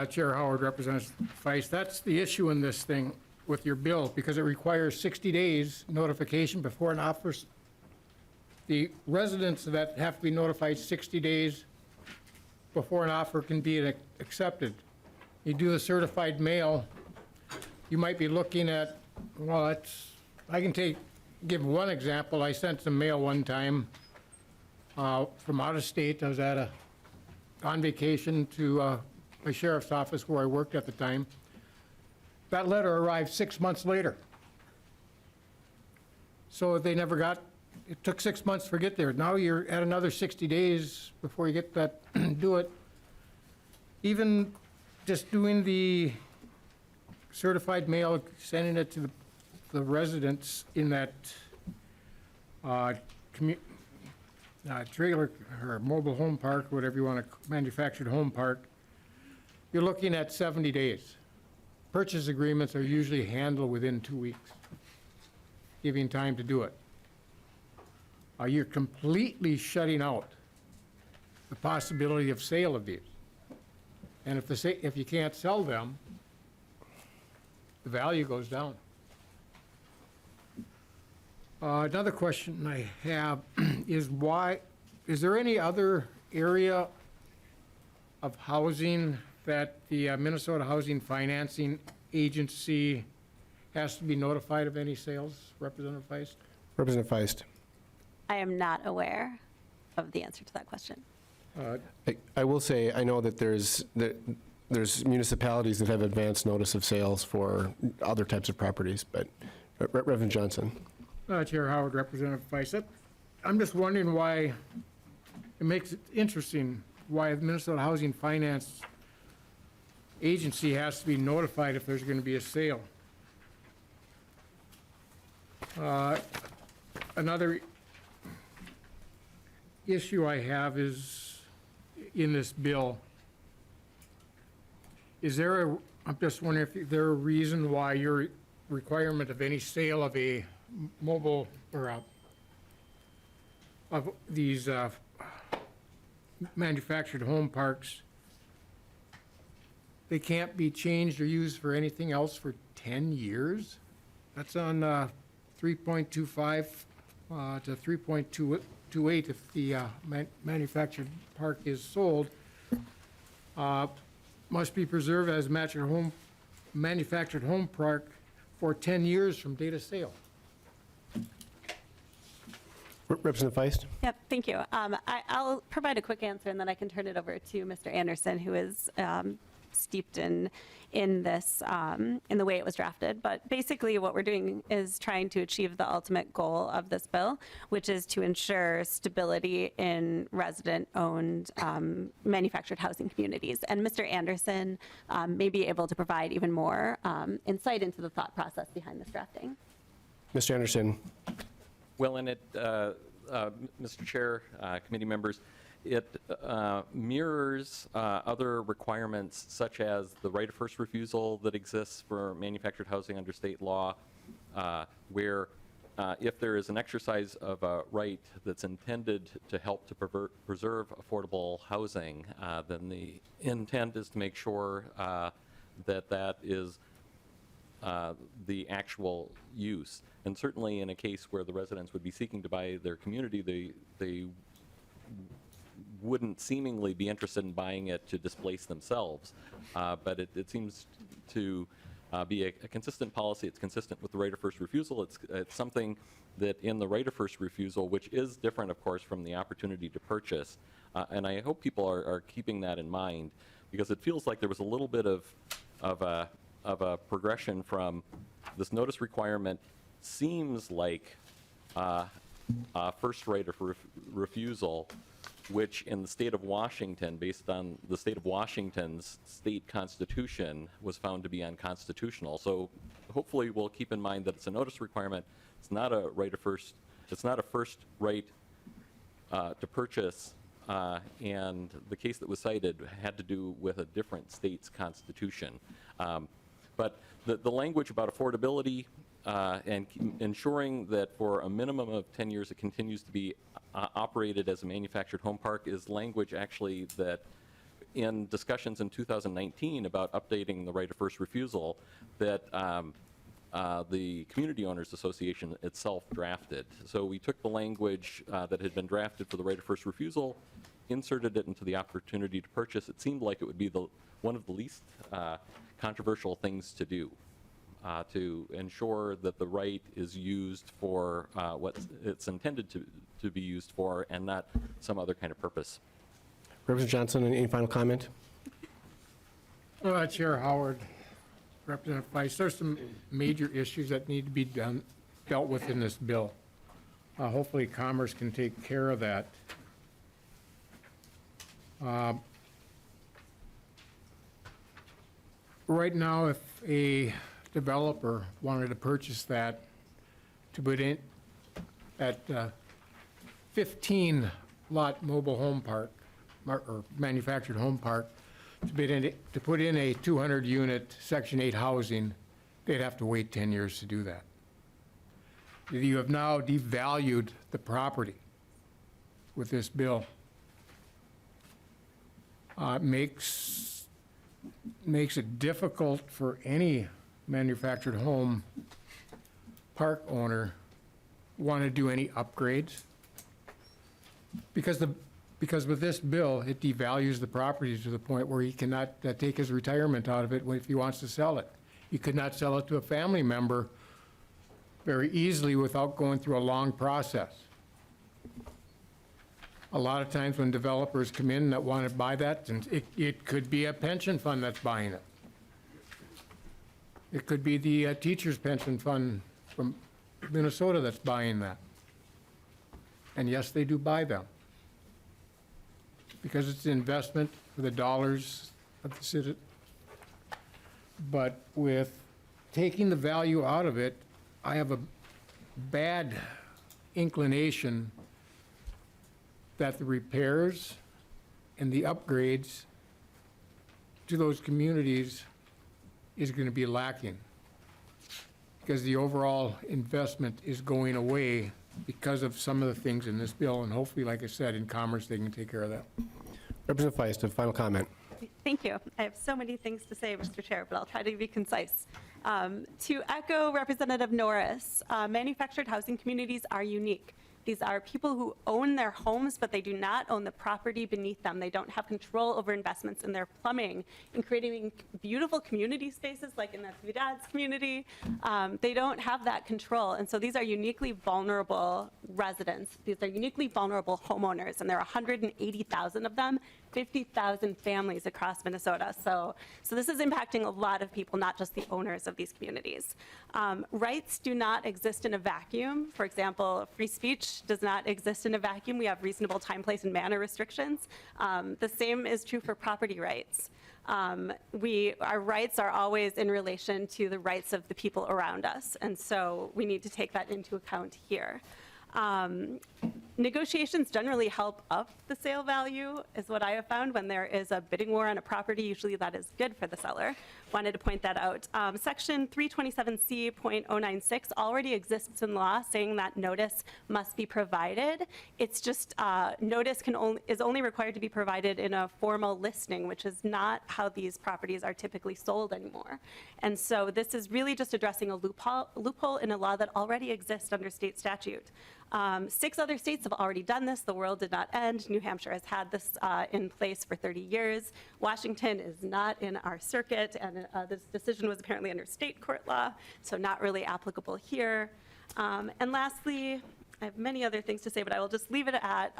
Chair Howard, Representative Feist, that's the issue in this thing with your bill, because it requires 60 days notification before an offer. The residents that have to be notified 60 days before an offer can be accepted. You do the certified mail, you might be looking at, well, I can give one example. I sent some mail one time from out of state. I was on vacation to my sheriff's office where I worked at the time. That letter arrived 6 months later. So they never got, it took 6 months to get there. Now you're at another 60 days before you get that, do it. Even just doing the certified mail, sending it to the residents in that trailer or mobile home park, whatever you want to, manufactured home park, you're looking at 70 days. Purchase agreements are usually handled within 2 weeks, giving time to do it. You're completely shutting out the possibility of sale of these. And if you can't sell them, the value goes down. Another question I have is is there any other area of housing that the Minnesota Housing Financing Agency has to be notified of any sales, Representative Feist? Representative Feist. I am not aware of the answer to that question. I will say, I know that there's municipalities that have advance notice of sales for other types of properties, but Reverend Johnson. Chair Howard, Representative Feist, I'm just wondering why, it makes it interesting, why the Minnesota Housing Finance Agency has to be notified if there's going to be a sale. Another issue I have is in this bill. I'm just wondering if there a reason why your requirement of any sale of a mobile or of these manufactured home parks, they can't be changed or used for anything else for 10 years? That's on 3.25 to 3.28 if the manufactured park is sold. Must be preserved as manufactured home park for 10 years from date of sale. Representative Feist? Yep, thank you. I'll provide a quick answer, and then I can turn it over to Mr. Anderson, who is steeped in this, in the way it was drafted. But basically, what we're doing is trying to achieve the ultimate goal of this bill, which is to ensure stability in resident-owned manufactured housing communities. And Mr. Anderson may be able to provide even more insight into the thought process behind this drafting. Mr. Anderson? Well, and it, Mr. Chair, committee members, it mirrors other requirements such as the right of first refusal that exists for manufactured housing under state law, where if there is an exercise of a right that's intended to help to preserve affordable housing, then the intent is to make sure that that is the actual use. And certainly in a case where the residents would be seeking to buy their community, they wouldn't seemingly be interested in buying it to displace themselves. But it seems to be a consistent policy. It's consistent with the right of first refusal. It's something that in the right of first refusal, which is different, of course, from the opportunity to purchase. And I hope people are keeping that in mind, because it feels like there was a little bit of a progression from this notice requirement seems like first right of refusal, which in the state of Washington, based on the state of Washington's state constitution, was found to be unconstitutional. So hopefully we'll keep in mind that it's a notice requirement. It's not a right of first, it's not a first right to purchase. And the case that was cited had to do with a different state's constitution. But the language about affordability and ensuring that for a minimum of 10 years it continues to be operated as a manufactured home park is language actually that in discussions in 2019 about updating the right of first refusal that the Community Owners Association itself drafted. So we took the language that had been drafted for the right of first refusal, inserted it into the opportunity to purchase. It seemed like it would be one of the least controversial things to do, to ensure that the right is used for what it's intended to be used for and not some other kind of purpose. Representative Johnson, any final comment? Chair Howard, Representative Feist, there's some major issues that need to be dealt with in this bill. Hopefully Commerce can take care of that. Right now, if a developer wanted to purchase that to put in at 15-lot mobile home park or manufactured home park to put in a 200-unit Section 8 housing, they'd have to wait 10 years to do that. You have now devalued the property with this bill. Makes it difficult for any manufactured home park owner want to do any upgrades. Because with this bill, it devalues the property to the point where he cannot take his retirement out of it if he wants to sell it. He could not sell it to a family member very easily without going through a long process. A lot of times when developers come in that want to buy that, and it could be a pension fund that's buying it. It could be the teacher's pension fund from Minnesota that's buying that. and yes, they do buy them. Because it's an investment for the dollars of the city. But with taking the value out of it, I have a bad inclination that the repairs and the upgrades to those communities is going to be lacking. Because the overall investment is going away because of some of the things in this bill, and hopefully, like I said, in Commerce, they can take care of that. Representative Feist, a final comment. Thank you. I have so many things to say, Mr. Chair, but I'll try to be concise. To echo Representative Norris, manufactured housing communities are unique. These are people who own their homes, but they do not own the property beneath them. They don't have control over investments in their plumbing, in creating beautiful community spaces like in the Ciudad's community. They don't have that control. And so these are uniquely vulnerable residents. These are uniquely vulnerable homeowners, and there are 180,000 of them, 50,000 families across Minnesota. So this is impacting a lot of people, not just the owners of these communities. Rights do not exist in a vacuum. For example, free speech does not exist in a vacuum. We have reasonable time, place, and manner restrictions. The same is true for property rights. Our rights are always in relation to the rights of the people around us, and so we need to take that into account here. Negotiations generally help up the sale value, is what I have found. When there is a bidding war on a property, usually that is good for the seller. Wanted to point that out. Section 327C.096 already exists in law, saying that notice must be provided. It's just notice is only required to be provided in a formal listing, which is not how these properties are typically sold anymore. And so this is really just addressing a loophole in a law that already exists under state statute. 6 other states have already done this. The world did not end. New Hampshire has had this in place for 30 years. Washington is not in our circuit, and this decision was apparently under state court law, so not really applicable here. And lastly, I have many other things to say, but I will just leave it at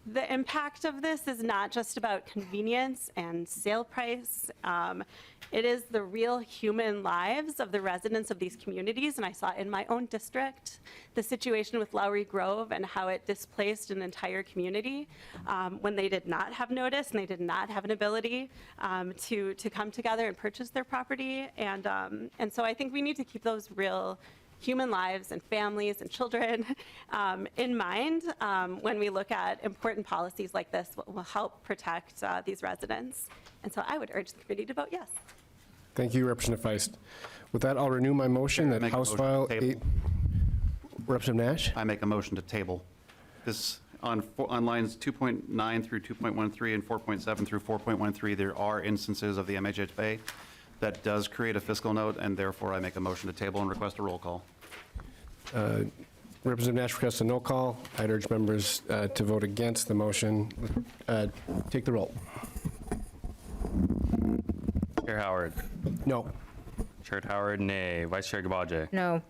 the impact of this is not just about convenience and sale price. It is the real human lives of the residents of these communities, and I saw in my own district the situation with Lowry Grove and how it displaced an entire community when they did not have notice and they did not have an ability to come together and purchase their property. And so I think we need to keep those real human lives and families and children in mind when we look at important policies like this that will help protect these residents. And so I would urge the committee to vote yes. Thank you, Representative Feist. With that, I'll renew my motion that Make a House motion to File table. 8... Representative Nash? I make a motion to table. This, on lines 2.9 through 2.13 and 4.7 through 4.13, there are instances of the MHHA that does create a fiscal note, and therefore I make a motion to table and request a roll call. Representative Nash requests a no call. I'd urge members to vote against the motion. Take the roll. Chair Howard. No. Chair Howard, nay. Vice Chair Gavaje. No.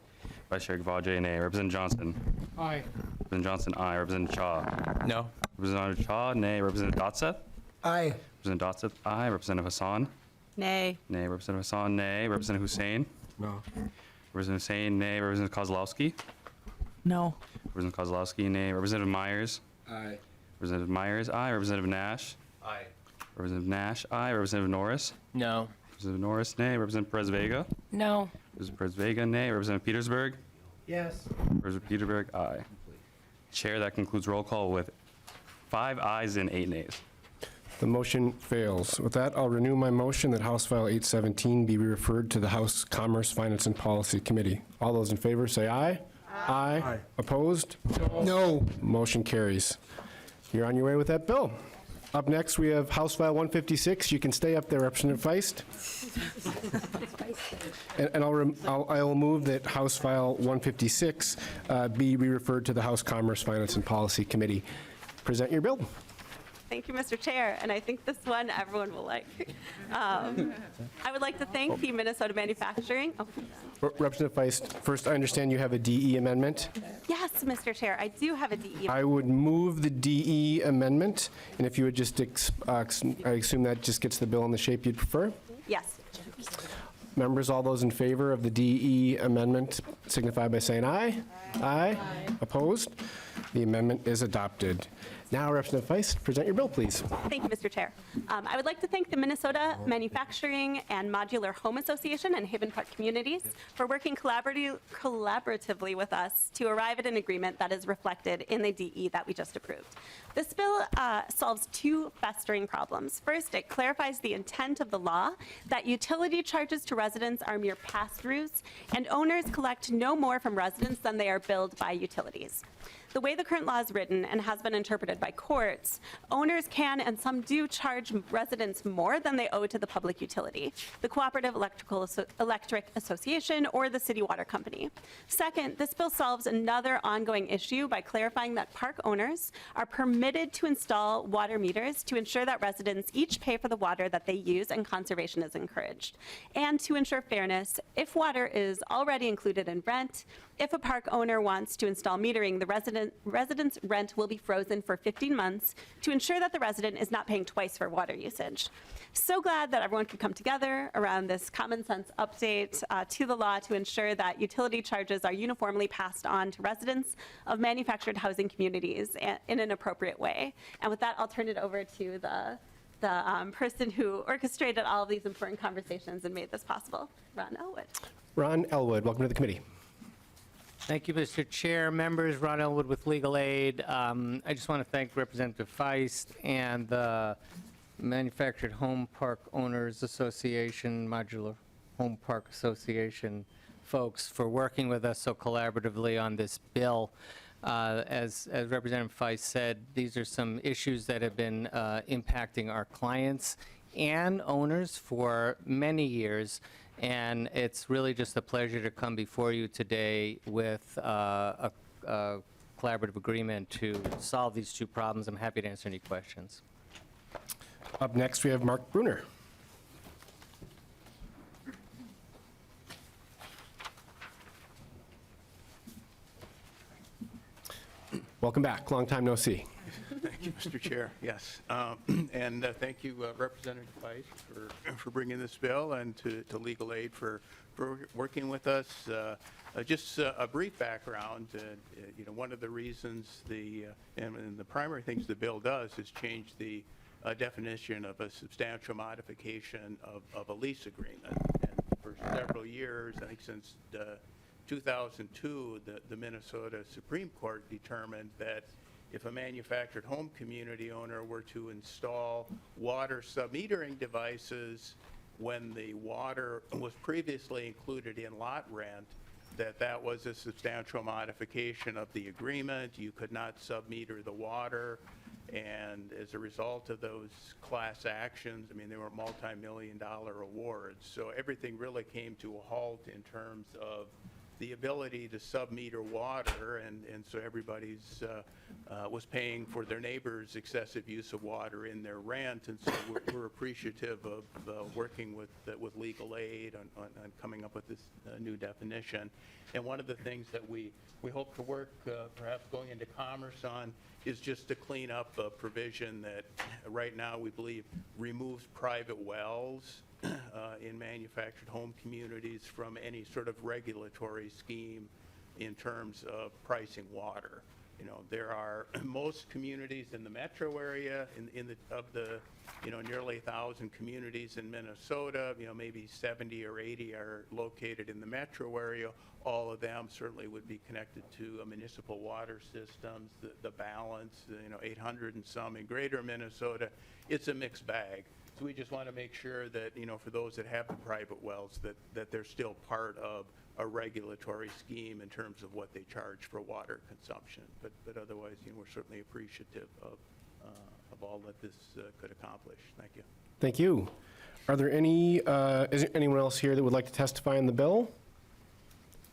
Vice Chair Gavaje, nay. Representative Johnson. Aye. Representative Johnson, aye. Representative Shaw. No. Representative Shaw, nay. Representative Dotseth. Aye. Representative Dotseth, aye. Representative Hassan. Nay. Nay. Representative Hassan, nay. Representative Hussein. No. Representative Hussein, nay. Representative Kozlowski. No. Representative Kozlowski, nay. Representative Myers. Aye. Representative Myers, aye. Representative Nash. Aye. Representative Nash, aye. Representative Norris. No. Representative Norris, nay. Representative Perez Vega. No. Representative Perez Vega, nay. Representative Petersburg. Yes. Representative Petersburg, aye. Chair, that concludes roll call with 5 ayes and 8 nays. The motion fails. With that, I'll renew my motion that House File 817 be referred to the House Commerce, Finance, and Policy Committee. All those in favor say aye. Aye. Aye. Opposed? No. Motion carries. You're on your way with that bill. Up next, we have House File 156. You can stay up there, Representative Feist. And I'll move that House File 156 be referred to the House Commerce, Finance, and Policy Committee. Present your bill. Thank you, Mr. Chair, and I think this one everyone will like. I would like to thank the Minnesota Manufacturing. Oh, Representative Feist, first, I understand you have a DE amendment. yes, Mr. Chair, I do have a DE. I would move the DE amendment, and if you would just, I assume that just gets the bill in the shape you'd prefer. Yes. Members, all those in favor of the DE amendment signify by saying aye. Aye. Opposed? The amendment is adopted. Now, Representative Feist, present your bill, please. Thank you, Mr. Chair. I would like to thank the Minnesota Manufacturing and Modular Home Association and Haven Park Communities for working collaboratively with us to arrive at an agreement that is reflected in the DE that we just approved. This bill solves two festering problems. First, it clarifies the intent of the law that utility charges to residents are mere pass-throughs, and owners collect no more from residents than they are billed by utilities. The way the current law is written and has been interpreted by courts, owners can and some do charge residents more than they owe to the public utility, the Cooperative Electric Association, or the city water company. Second, this bill solves another ongoing issue by clarifying that park owners are permitted to install water meters to ensure that residents each pay for the water that they use and conservation is encouraged. And to ensure fairness, if water is already included in rent, if a park owner wants to install metering, the resident's rent will be frozen for 15 months to ensure that the resident is not paying twice for water usage. So glad that everyone could come together around this common sense update to the law to ensure that utility charges are uniformly passed on to residents of manufactured housing communities in an appropriate way. And with that, I'll turn it over to the person who orchestrated all of these important conversations and made this possible, Ron Elwood. Ron Elwood, welcome to the committee. Thank you, Mr. Chair, members. Ron Elwood with Legal Aid. I just want to thank Representative Feist and the Manufactured Home Park Owners Association, Modular Home Park Association folks for working with us so collaboratively on this bill. As Representative Feist said, these are some issues that have been impacting our clients and owners for many years. And it's really just a pleasure to come before you today with a collaborative agreement to solve these two problems. I'm happy to answer any questions. Up next, we have Mark Bruner. Welcome back. Long time no see. Thank you, Mr. Chair. Yes. And thank you, Representative Feist, for bringing this bill, and to Legal Aid for working with us. Just a brief background. One of the reasons and the primary things the bill does is change the definition of a substantial modification of a lease agreement. And for several years, I think since 2002, the Minnesota Supreme Court determined that if a manufactured home community owner were to install water submetering devices when the water was previously included in lot rent, that was a substantial modification of the agreement. You could not submeter the water. And as a result of those class actions, I mean, they were multi-million-dollar awards. So everything really came to a halt in terms of the ability to submeter water, and so everybody's was paying for their neighbors' excessive use of water in their rent, and so we're appreciative of working with Legal Aid on coming up with this new definition. And one of the things that we hope to work perhaps going into commerce on is just to clean up a provision that right now we believe removes private wells in manufactured home communities from any sort of regulatory scheme in terms of pricing water. There are most communities in the metro area, of the nearly 1,000 communities in Minnesota, maybe 70 or 80 are located in the metro area. All of them certainly would be connected to a municipal water systems. The balance, 800 and some in greater Minnesota, it's a mixed bag. So we just want to make sure that, for those that have the private wells, that they're still part of a regulatory scheme in terms of what they charge for water consumption. But otherwise, we're certainly appreciative of all that this could accomplish. Thank you. Thank you. Are there is there anyone else here that would like to testify on the bill?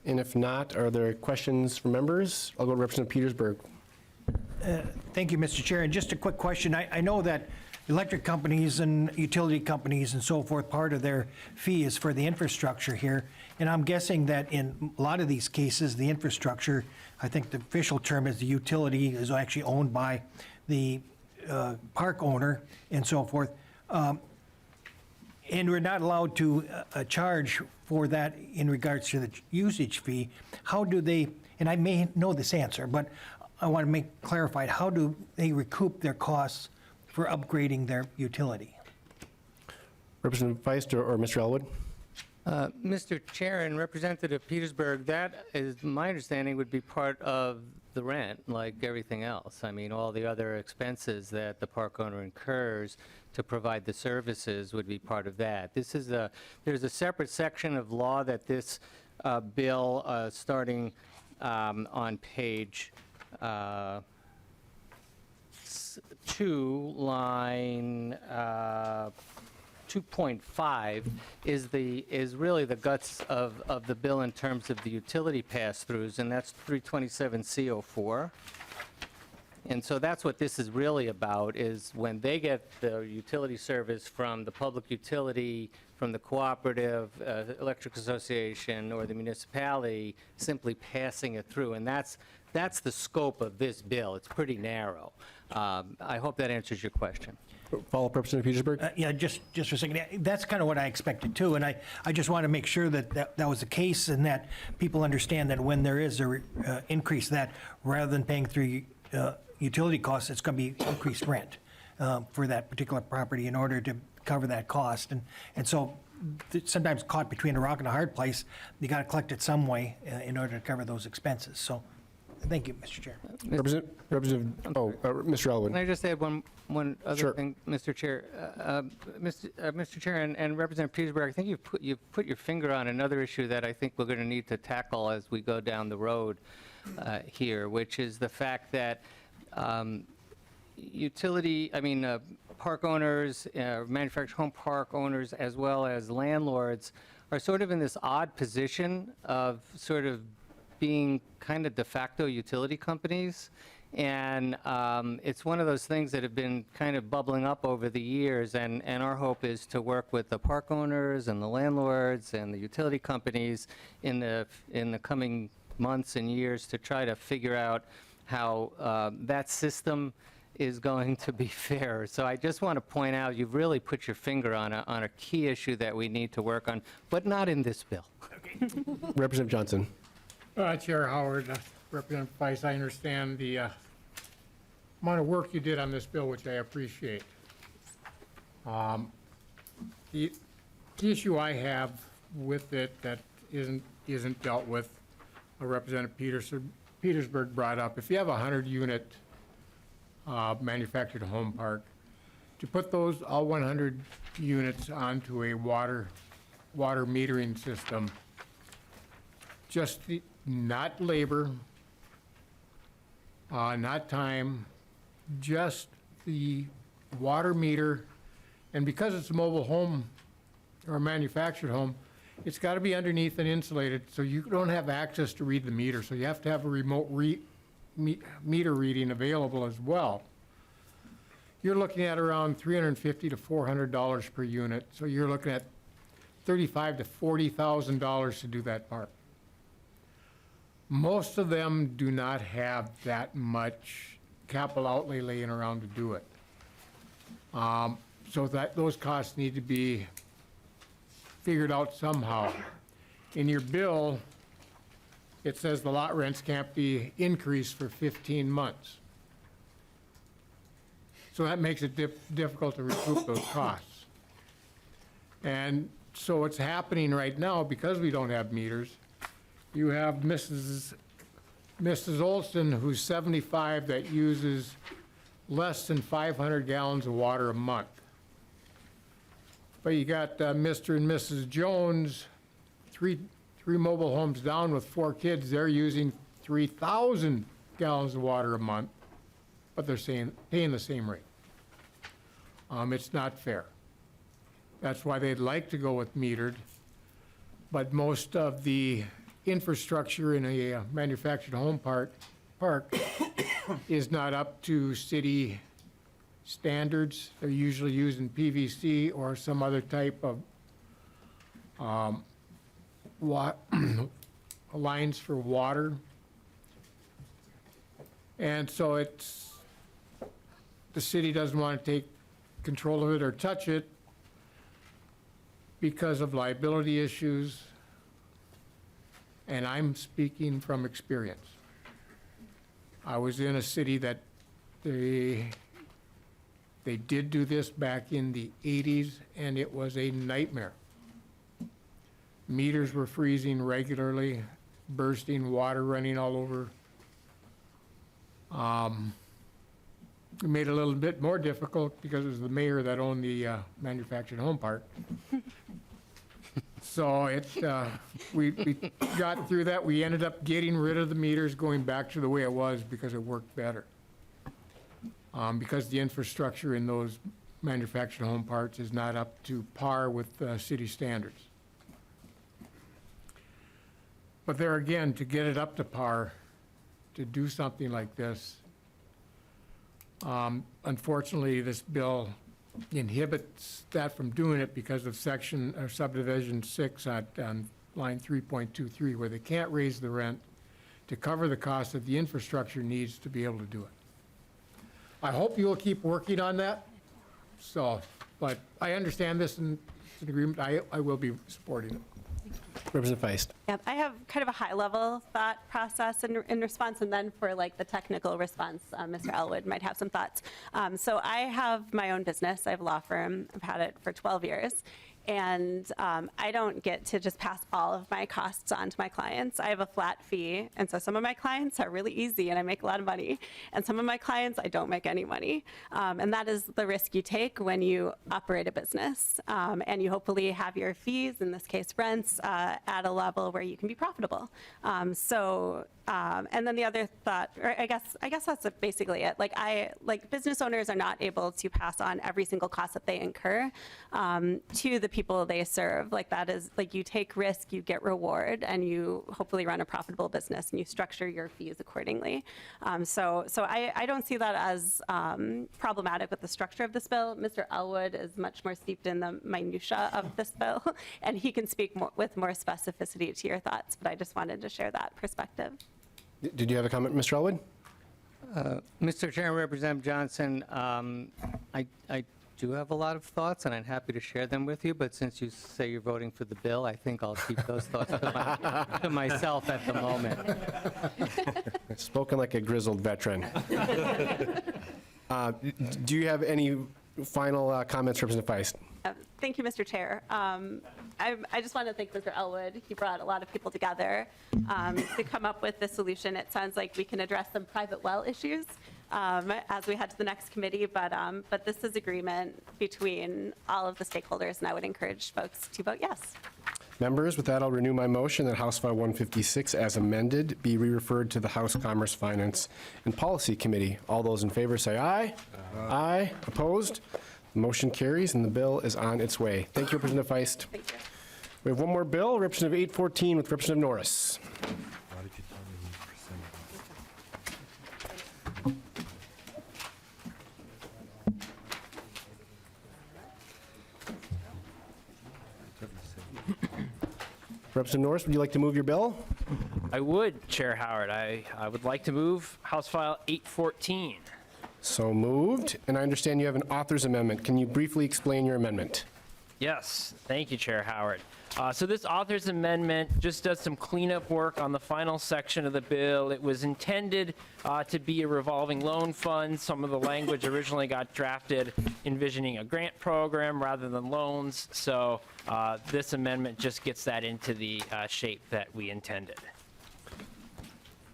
And if not, are there questions from members? I'll go to Representative Petersburg. Thank you, Mr. Chair. And just a quick question. I know that electric companies and utility companies and so forth, part of their fee is for the infrastructure here. And I'm guessing that in a lot of these cases, the infrastructure, I think the official term is the utility, is actually owned by the park owner and so forth. And we're not allowed to charge for that in regards to the usage fee. How do they, and I may know this answer, but I want to make clarified, how do they recoup their costs for upgrading their utility? Representative Feist or Mr. Elwood? Mr. Chair and Representative Petersburg, that is, my understanding, would be part of the rent, like everything else. I mean, all the other expenses that the park owner incurs to provide the services would be part of that. This is there's a separate section of law that this bill, starting on page 2, line 2.5 is really the guts of the bill in terms of the utility pass-throughs, and that's 327 CO4. And so that's what this is really about, is when they get the utility service from the public utility, from the cooperative, electric association, or the municipality, simply passing it through. And that's the scope of this bill. It's pretty narrow. I hope that answers your question. Follow-up, Representative Petersburg? Yeah, just for a second. That's kind of what I expected too, and I just want to make sure that was the case, and that people understand that when there is a increase, that rather than paying through utility costs, it's going to be increased rent for that particular property in order to cover that cost. And so sometimes caught between a rock and a hard place, you got to collect it some way in order to cover those expenses. So thank you, Mr. Chair. Mr. Elwood. Can I just add one other Sure. thing, Mr. Chair? Mr. Chair and Representative Petersburg, I think you've put your finger on another issue that I think we're going to need to tackle as we go down the road here, which is the fact that park owners, manufactured home park owners, as well as landlords, are sort of in this odd position of sort of being kind of de facto utility companies. And it's one of those things that have been kind of bubbling up over the years, and our hope is to work with the park owners and the landlords and the utility companies in the coming months and years to try to figure out how that system is going to be fair. So I just want to point out, you've really put your finger on a key issue that we need to work on, but not in this bill. Representative Johnson. Chair Howard, Representative Feist, I understand the amount of work you did on this bill, which I appreciate. The issue I have with it that isn't dealt with, Representative Petersburg brought up, if you have a 100-unit manufactured home park, to put those all 100 units onto a water metering system, not labor, not time, just the water meter. And because it's a mobile home or a manufactured home, it's got to be underneath and insulated, so you don't have access to read the meter. So you have to have a remote meter reading available as well. You're looking at around $350 to $400 per unit. So you're looking at $35,000 to $40,000 to do that part. Most of them do not have that much capital outlay laying around to do it. So those costs need to be figured out somehow. In your bill, it says the lot rents can't be increased for 15 months. So that makes it difficult to recoup those costs. And so what's happening right now, because we don't have meters, you have Mrs. Olson, who's 75, that uses less than 500 gallons of water a month. But you got Mr. and Mrs. Jones, three mobile homes down with 4 kids. They're using 3,000 gallons of water a month, but they're paying the same rate. It's not fair. That's why they'd like to go with metered, but most of the infrastructure in a manufactured home park is not up to city standards. They're usually using PVC or some other type of lines for water. And so the city doesn't want to take control of it or touch it. because of liability issues, and I'm speaking from experience. I was in a city that they did do this back in the 80s, and it was a nightmare. Meters were freezing regularly, bursting, water running all over. It made it a little bit more difficult because it was the mayor that owned the manufactured home park. So we got through that. We ended up getting rid of the meters, going back to the way it was because it worked better. Because the infrastructure in those manufactured home parks is not up to par with city standards. But there again, to get it up to par, to do something like this, unfortunately, this bill inhibits that from doing it because of section or subdivision 6 on line 3.23, where they can't raise the rent to cover the cost of the infrastructure needs to be able to do it. I hope you'll keep working on that. So, but I understand this and it's an agreement. I will be supporting it. Representative Feist. Yep, I have kind of a high-level thought process in response, and then for like the technical response, Mr. Elwood might have some thoughts. So I have my own business. I have a law firm. I've had it for 12 years. And I don't get to just pass all of my costs on to my clients. I have a flat fee, and so some of my clients are really easy and I make a lot of money, and some of my clients I don't make any money. And that is the risk you take when you operate a business, and you hopefully have your fees, in this case rents, at a level where you can be profitable. And then the other thought, or I guess that's basically it. Like business owners are not able to pass on every single cost that they incur to the people they serve. Like that is, like you take risk, you get reward, and you hopefully run a profitable business and you structure your fees accordingly. So I don't see that as problematic with the structure of this bill. Mr. Elwood is much more steeped in the minutia of this bill, and he can speak with more specificity to your thoughts, but I just wanted to share that perspective. Did you have a comment, Mr. Elwood? Mr. Chairman, Representative Johnson, I do have a lot of thoughts, and I'm happy to share them with you, but since you say you're voting for the bill, I think I'll keep those thoughts to myself at the moment. Spoken like a grizzled veteran. Do you have any final comments, Representative Feist? Thank you, Mr. Chair. I just want to thank Mr. Elwood. He brought a lot of people together to come up with this solution. It sounds like we can address some private well issues as we head to the next committee, but this is agreement between all of the stakeholders, and I would encourage folks to vote yes. Members, with that, I'll renew my motion that House File 156, as amended, be re-referred to the House Commerce, Finance, and Policy Committee. All those in favor say aye. Aye. Opposed? The motion carries, and the bill is on its way. Thank you, Representative Feist. Thank you. We have one more bill, Representative 814 with Representative Norris. Representative Norris, would you like to move your bill? I would, Chair Howard. I would like to move House File 814. So moved. And I understand you have an author's amendment. Can you briefly explain your amendment? Yes, thank you, Chair Howard. So this author's amendment just does some cleanup work on the final section of the bill. It was intended to be a revolving loan fund. Some of the language originally got drafted envisioning a grant program rather than loans. So this amendment just gets that into the shape that we intended.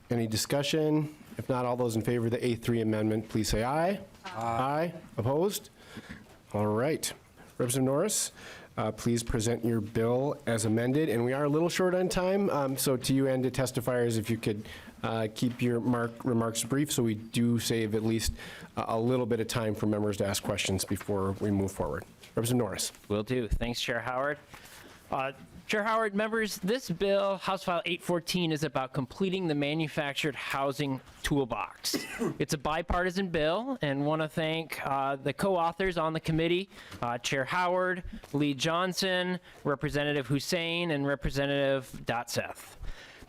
Any discussion? If not, all those in favor of the A3 amendment, please say aye. Aye. Opposed? All right. Representative Norris, please present your bill as amended. And we are a little short on time, so to you and to testifiers, if you could keep your remarks brief, so we do save at least a little bit of time for members to ask questions before we move forward. Representative Norris. Will do. Thanks, Chair Howard. Chair Howard, members, this bill, House File 814, is about completing the manufactured housing toolbox. It's a bipartisan bill, and want to thank the co-authors on the committee, Chair Howard, Lee Johnson, Representative Hussein, and Representative Dotseth.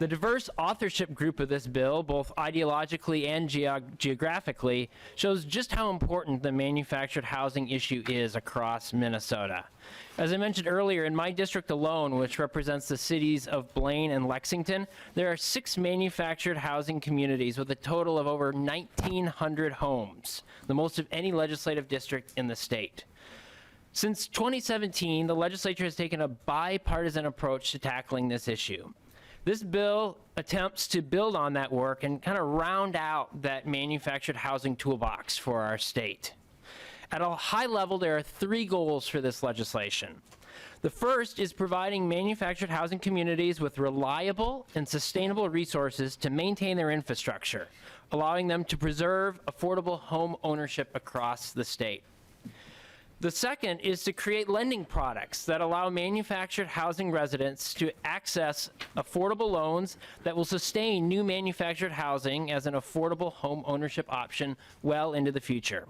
The diverse authorship group of this bill, both ideologically and geographically, shows just how important the manufactured housing issue is across Minnesota. As I mentioned earlier, in my district alone, which represents the cities of Blaine and Lexington, there are 6 manufactured housing communities with a total of over 1,900 homes, the most of any legislative district in the state. Since 2017, the legislature has taken a bipartisan approach to tackling this issue. This bill attempts to build on that work and kind of round out that manufactured housing toolbox for our state. At a high level, there are 3 goals for this legislation. The first is providing manufactured housing communities with reliable and sustainable resources to maintain their infrastructure, allowing them to preserve affordable home ownership across the state. The second is to create lending products that allow manufactured housing residents to access affordable loans that will sustain new manufactured housing as an affordable home ownership option well into the future.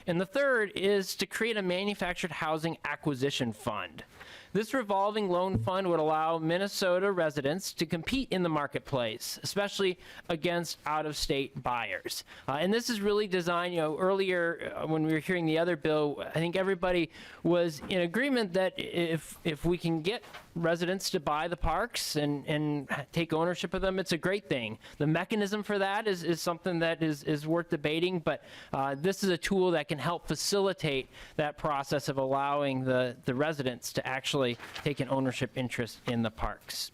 And the third is to create a manufactured housing acquisition fund. This revolving loan fund would allow Minnesota residents to compete in the marketplace, especially against out-of-state buyers. And this is really designed, earlier when we were hearing the other bill, I think everybody was in agreement that if we can get residents to buy the parks and take ownership of them, it's a great thing. The mechanism for that is something that is worth debating, but this is a tool that can help facilitate that process of allowing the residents to actually take an ownership interest in the parks.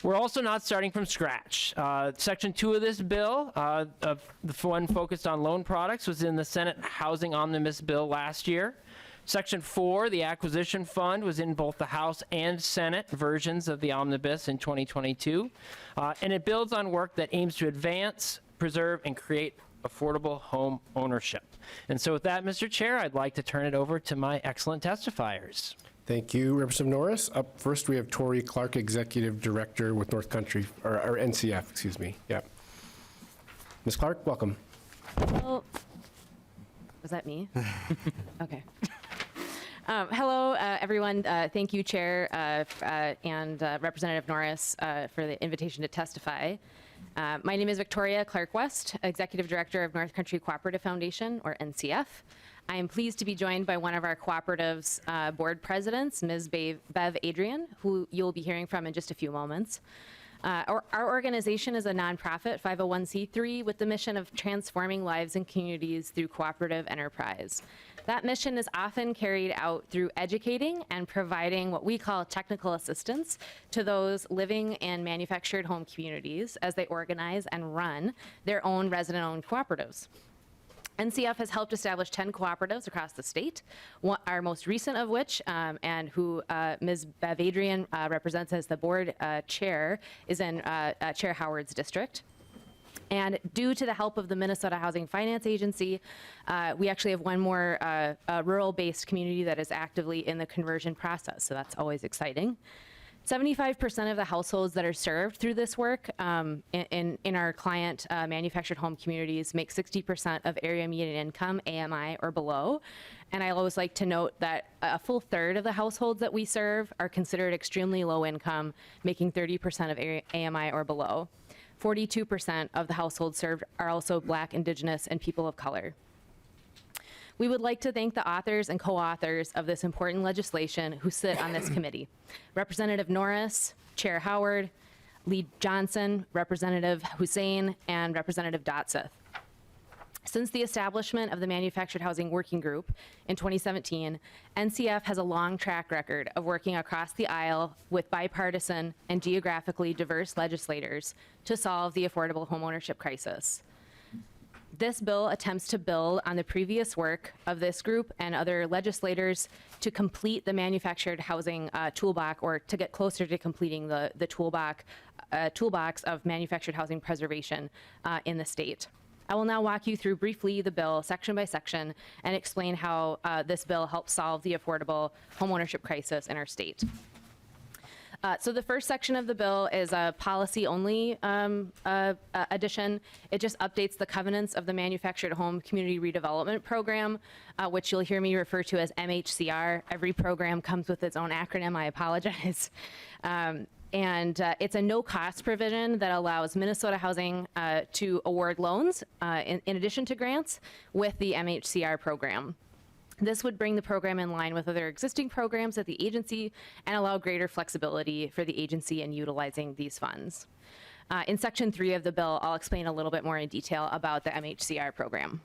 We're also not starting from scratch. Section 2 of this bill, of the one focused on loan products, was in the Senate Housing Omnibus Bill last year. Section 4, the acquisition fund, was in both the House and Senate versions of the omnibus in 2022. And it builds on work that aims to advance, preserve, and create affordable home ownership. And so with that, Mr. Chair, I'd like to turn it over to my excellent testifiers. Thank you, Representative Norris. Up first, we have Tori Clark, Executive Director with North Country, or NCF, excuse me. Yeah. Ms. Clark, welcome. Well, was that me? Okay. Hello, everyone. Thank you, Chair and Representative Norris, for the invitation to testify. My name is Victoria Clark West, Executive Director of North Country Cooperative Foundation, or NCF. I am pleased to be joined by one of our cooperative's board presidents, Ms. Bev Adrian, who you'll be hearing from in just a few moments. Our organization is a nonprofit 501c3 with the mission of transforming lives and communities through cooperative enterprise. That mission is often carried out through educating and providing what we call technical assistance to those living in manufactured home communities as they organize and run their own resident-owned cooperatives. NCF has helped establish 10 cooperatives across the state, our most recent of which, and who Ms. Bev Adrian represents as the board chair, is in Chair Howard's district. And due to the help of the Minnesota Housing Finance Agency, we actually have one more rural-based community that is actively in the conversion process, so that's always exciting. 75% of the households that are served through this work in our client manufactured home communities make 60% of area median income, AMI, or below. And I always like to note that a full third of the households that we serve are considered extremely low income, making 30% of AMI or below. 42% of the households served are also Black, Indigenous, and people of color. We would like to thank the authors and co-authors of this important legislation who sit on this committee. Representative Norris, Chair Howard, Lee Johnson, Representative Hussein, and Representative Dotseth. Since the establishment of the Manufactured Housing Working Group in 2017, NCF has a long track record of working across the aisle with bipartisan and geographically diverse legislators to solve the affordable homeownership crisis. This bill attempts to build on the previous work of this group and other legislators to complete the manufactured housing toolbox, or to get closer to completing the toolbox of manufactured housing preservation in the state. I will now walk you through briefly the bill section by section and explain how this bill helps solve the affordable homeownership crisis in our state. So the first section of the bill is a policy-only addition. It just updates the covenants of the Manufactured Home Community Redevelopment Program, which you'll hear me refer to as MHCR. Every program comes with its own acronym. I apologize. And it's a no-cost provision that allows Minnesota Housing to award loans in addition to grants with the MHCR program. This would bring the program in line with other existing programs at the agency and allow greater flexibility for the agency in utilizing these funds. In Section 3 of the bill, I'll explain a little bit more in detail about the MHCR program.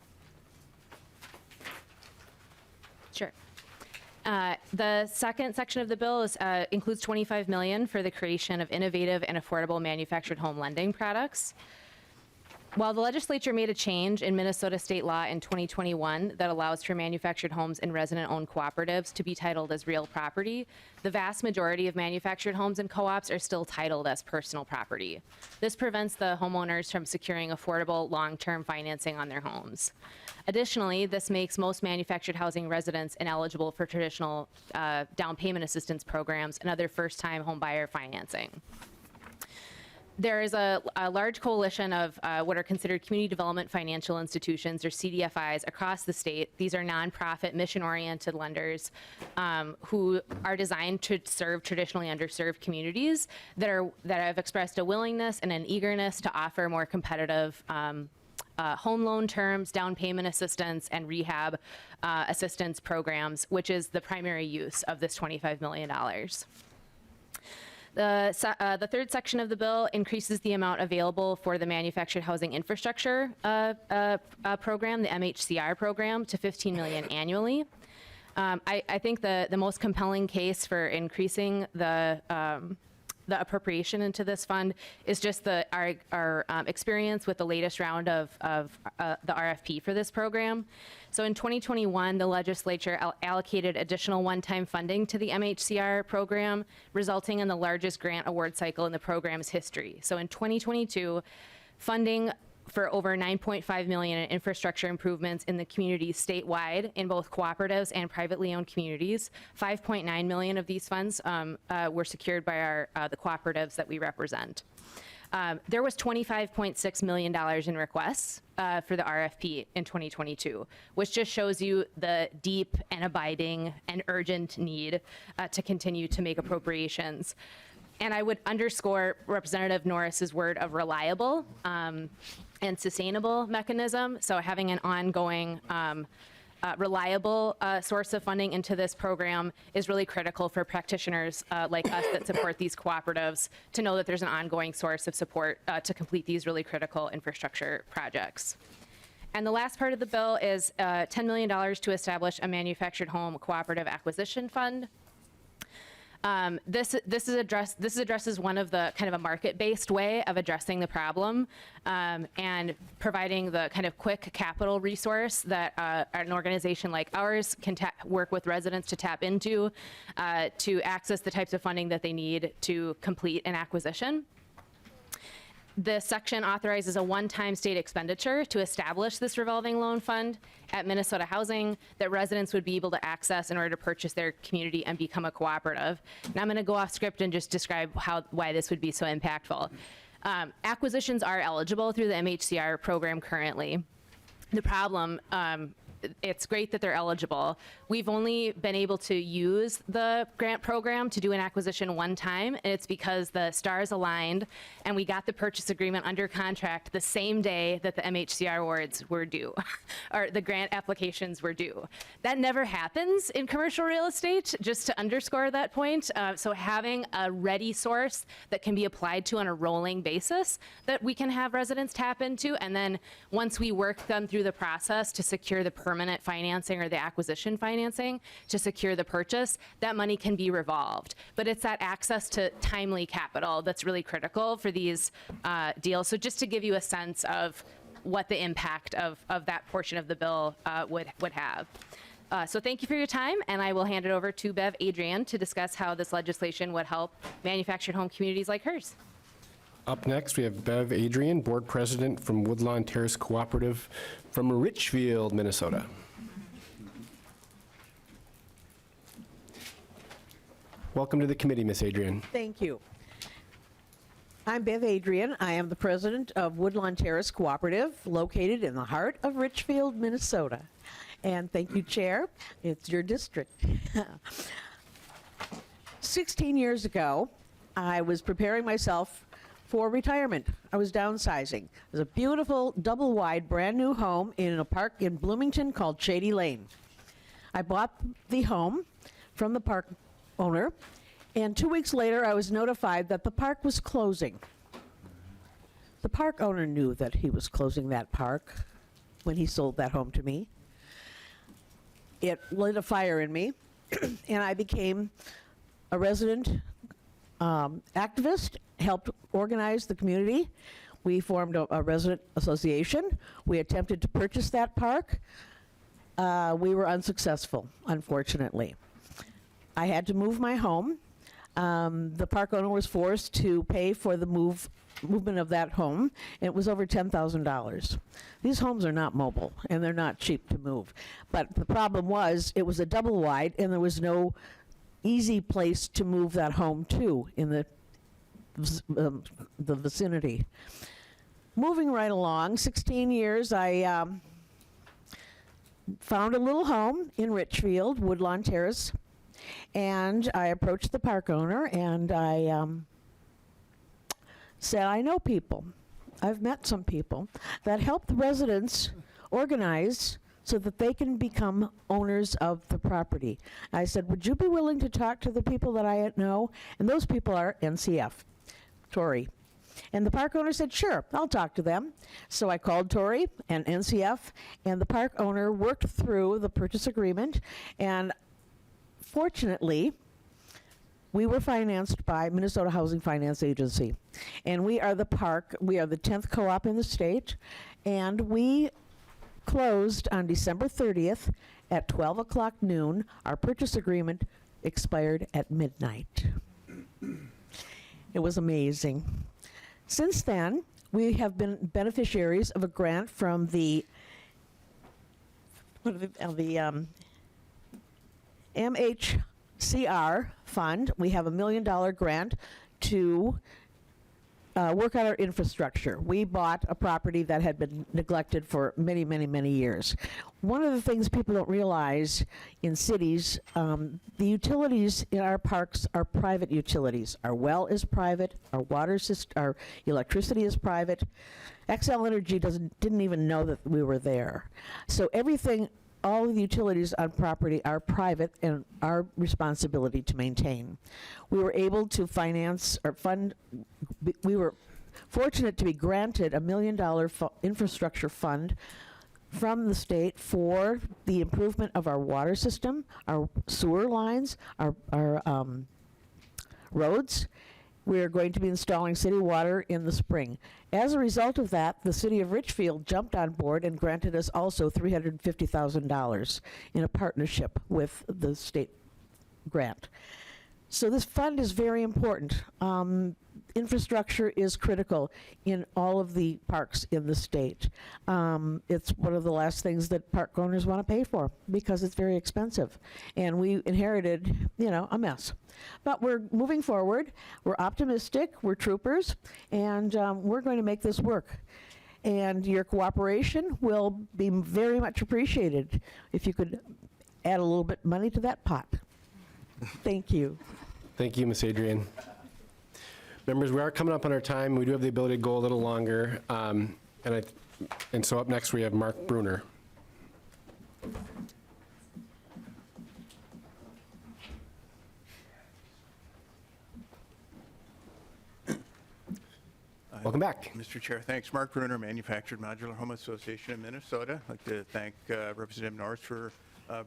Sure. The second section of the bill includes $25 million for the creation of innovative and affordable manufactured home lending products. While the legislature made a change in Minnesota state law in 2021 that allows for manufactured homes and resident-owned cooperatives to be titled as real property, the vast majority of manufactured homes and co-ops are still titled as personal property. This prevents the homeowners from securing affordable long-term financing on their homes. Additionally, this makes most manufactured housing residents ineligible for traditional down payment assistance programs and other first-time homebuyer financing. There is a large coalition of what are considered community development financial institutions, or CDFIs, across the state. These are nonprofit, mission-oriented lenders who are designed to serve traditionally underserved communities that have expressed a willingness and an eagerness to offer more competitive home loan terms, down payment assistance, and rehab assistance programs, which is the primary use of this $25 million. The third section of the bill increases the amount available for the Manufactured Housing Infrastructure program, the MHCR program, to $15 million annually. I think the most compelling case for increasing the appropriation into this fund is just our experience with the latest round of the RFP for this program. So in 2021, the legislature allocated additional one-time funding to the MHCR program, resulting in the largest grant award cycle in the program's history. So in 2022, funding for over $9.5 million in infrastructure improvements in the communities statewide in both cooperatives and privately owned communities. $5.9 million of these funds were secured by the cooperatives that we represent. There was $25.6 million in requests for the RFP in 2022, which just shows you the deep and abiding and urgent need to continue to make appropriations. And I would underscore Representative Norris's word of reliable and sustainable mechanism. So having an ongoing reliable source of funding into this program is really critical for practitioners like us that support these cooperatives to know that there's an ongoing source of support to complete these really critical infrastructure projects. And the last part of the bill is $10 million to establish a manufactured home cooperative acquisition fund. This addresses one of the kind of a market-based way of addressing the problem and providing the kind of quick capital resource that an organization like ours can work with residents to tap into to access the types of funding that they need to complete an acquisition. This section authorizes a one-time state expenditure to establish this revolving loan fund at Minnesota Housing that residents would be able to access in order to purchase their community and become a cooperative. Now I'm going to go off script and just describe why this would be so impactful. Acquisitions are eligible through the MHCR program currently. The problem, it's great that they're eligible. We've only been able to use the grant program to do an acquisition one time, and it's because the stars aligned and we got the purchase agreement under contract the same day that the MHCR awards were due, or the grant applications were due. That never happens in commercial real estate, just to underscore that point. So having a ready source that can be applied to on a rolling basis that we can have residents tap into, and then once we work them through the process to secure the permanent financing or the acquisition financing to secure the purchase, that money can be revolved. But it's that access to timely capital that's really critical for these deals. So just to give you a sense of what the impact of that portion of the bill would have. So thank you for your time, and I will hand it over to Bev Adrian to discuss how this legislation would help manufactured home communities like hers. Up next, we have Bev Adrian, Board President from Woodlawn Terrace Cooperative from Richfield, Minnesota. Welcome to the committee, Ms. Adrian. Thank you. I'm Bev Adrian. I am the president of Woodlawn Terrace Cooperative, located in the heart of Richfield, Minnesota. And thank you, Chair. It's your district. 16 years ago, I was preparing myself for retirement. I was downsizing. It was a beautiful, double-wide, brand-new home in a park in Bloomington called Shady Lane. I bought the home from the park owner, and 2 weeks later, I was notified that the park was closing. The park owner knew that he was closing that park when he sold that home to me. It lit a fire in me, and I became a resident activist, helped organize the community. We formed a resident association. We attempted to purchase that park. We were unsuccessful, unfortunately. I had to move my home. The park owner was forced to pay for the movement of that home. It was over $10,000. These homes are not mobile, and they're not cheap to move. But the problem was, it was a double wide, and there was no easy place to move that home to in the vicinity. Moving right along, 16 years, I found a little home in Richfield, Woodlawn Terrace, and I approached the park owner, and I said, I know people. I've met some people that help the residents organize so that they can become owners of the property. I said, would you be willing to talk to the people that I know? And those people are NCF, Tory. And the park owner said, sure, I'll talk to them. So I called Tory and NCF, and the park owner worked through the purchase agreement. And fortunately, we were financed by Minnesota Housing Finance Agency. And we are the 10th co-op in the state. And we closed on December 30th at 12 o'clock noon. Our purchase agreement expired at midnight. It was amazing. Since then, we have been beneficiaries of a grant from the MHCR fund. We have $1 million grant to work on our infrastructure. We bought a property that had been neglected for many, many, many years. One of the things people don't realize in cities, the utilities in our parks are private utilities. Our well is private, our water system, our electricity is private. XL Energy didn't even know that we were there. So everything, all of the utilities on property are private and our responsibility to maintain. We were able to finance or fund, we were fortunate to be granted $1 million infrastructure fund from the state for the improvement of our water system, our sewer lines, our roads. We are going to be installing city water in the spring. As a result of that, the city of Richfield jumped on board and granted us also $350,000 in a partnership with the state grant. So this fund is very important. Infrastructure is critical in all of the parks in the state. It's one of the last things that park owners want to pay for because it's very expensive. And we inherited, a mess. But we're moving forward. We're optimistic. We're troopers. And we're going to make this work. And your cooperation will be very much appreciated if you could add a little bit of money to that pot. Thank you. Thank you, Ms. Adrian. Members, we are coming up on our time. We do have the ability to go a little longer. And so up next, we have Mark Bruner. Welcome back. Mr. Chair, thanks. Mark Bruner, Manufactured Modular Home Association of Minnesota. I'd like to thank Representative Norris for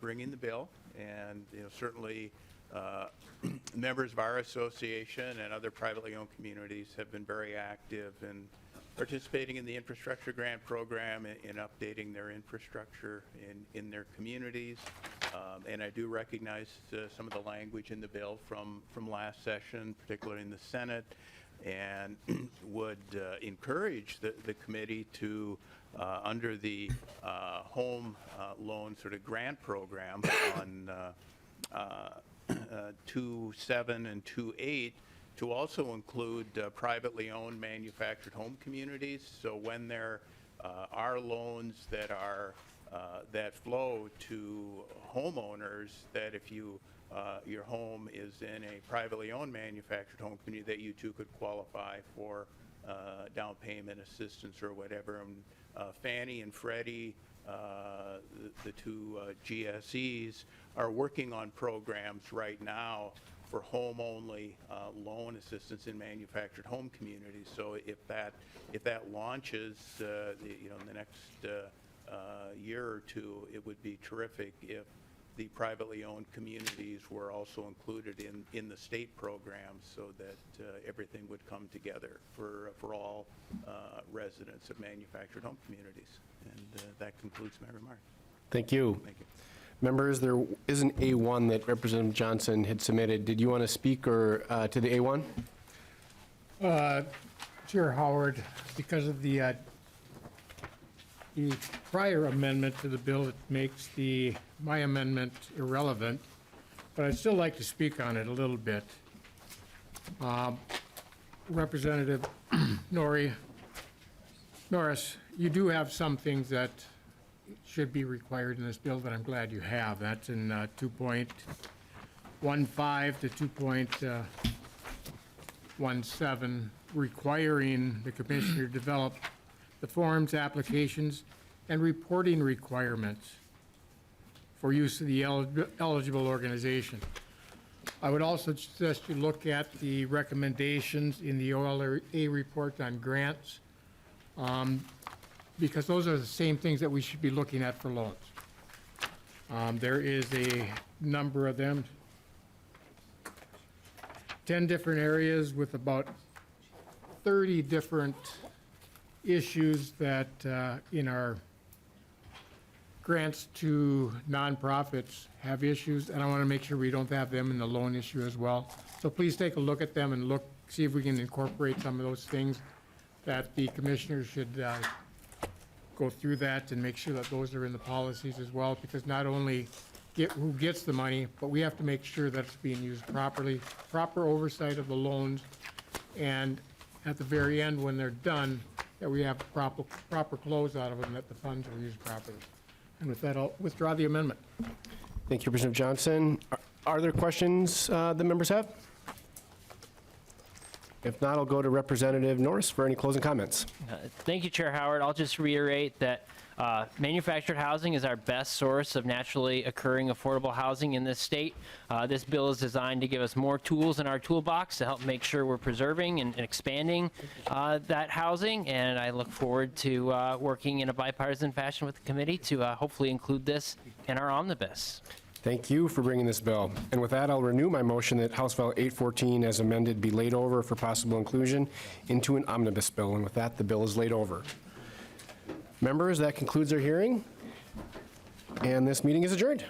bringing the bill. And certainly members of our association and other privately owned communities have been very active in participating in the infrastructure grant program, in updating their infrastructure in their communities. And I do recognize some of the language in the bill from last session, particularly in the Senate, and would encourage the committee to, under the home loan sort of grant program on 2.7 and 2.8, to also include privately owned manufactured home communities. So when there are loans that are that flow to homeowners, that if you your home is in a privately owned manufactured home community, that you too could qualify for down payment assistance or whatever. And Fannie and Freddie, the two GSEs, are working on programs right now for home-only loan assistance in manufactured home communities. So if that launches, in the next year or two, it would be terrific if the privately owned communities were also included in the state programs, so that everything would come together for all residents of manufactured home communities. And that concludes my remarks. Thank you. Thank you. Members, there is an A1 that Representative Johnson had submitted. Did you want to speak or to the A1? Chair Howard, because of the prior amendment to the bill, it makes my amendment irrelevant, but I'd still like to speak on it a little bit. Representative Norris, you do have some things that should be required in this bill that I'm glad you have. That's in 2.15 to 2.17, requiring the commissioner to develop the forms, applications, and reporting requirements for use of the eligible organization. I would also suggest you look at the recommendations in the OLA report on grants, because those are the same things that we should be looking at for loans. There is a number of them, 10 different areas with about 30 different issues that in our grants to nonprofits have issues, and I want to make sure we don't have them in the loan issue as well. So please take a look at them and see if we can incorporate some of those things, that the commissioners should go through that and make sure that those are in the policies as well, because not only who gets the money, but we have to make sure that it's being used properly, proper oversight of the loans, and at the very end, when they're done, that we have proper close out of them, that the funds are used properly. And with that, I'll withdraw the amendment. Thank you, Representative Johnson. Are there questions the members have? If not, I'll go to Representative Norris for any closing comments. Thank you, Chair Howard. I'll just reiterate that manufactured housing is our best source of naturally occurring affordable housing in this state. This bill is designed to give us more tools in our toolbox to help make sure we're preserving and expanding that housing, and I look forward to working in a bipartisan fashion with the committee to hopefully include this in our omnibus. Thank you for bringing this bill. And with that, I'll renew my motion that House File 814 as amended be laid over for possible inclusion into an omnibus bill. And with that, the bill is laid over. Members, that concludes our hearing, and this meeting is adjourned.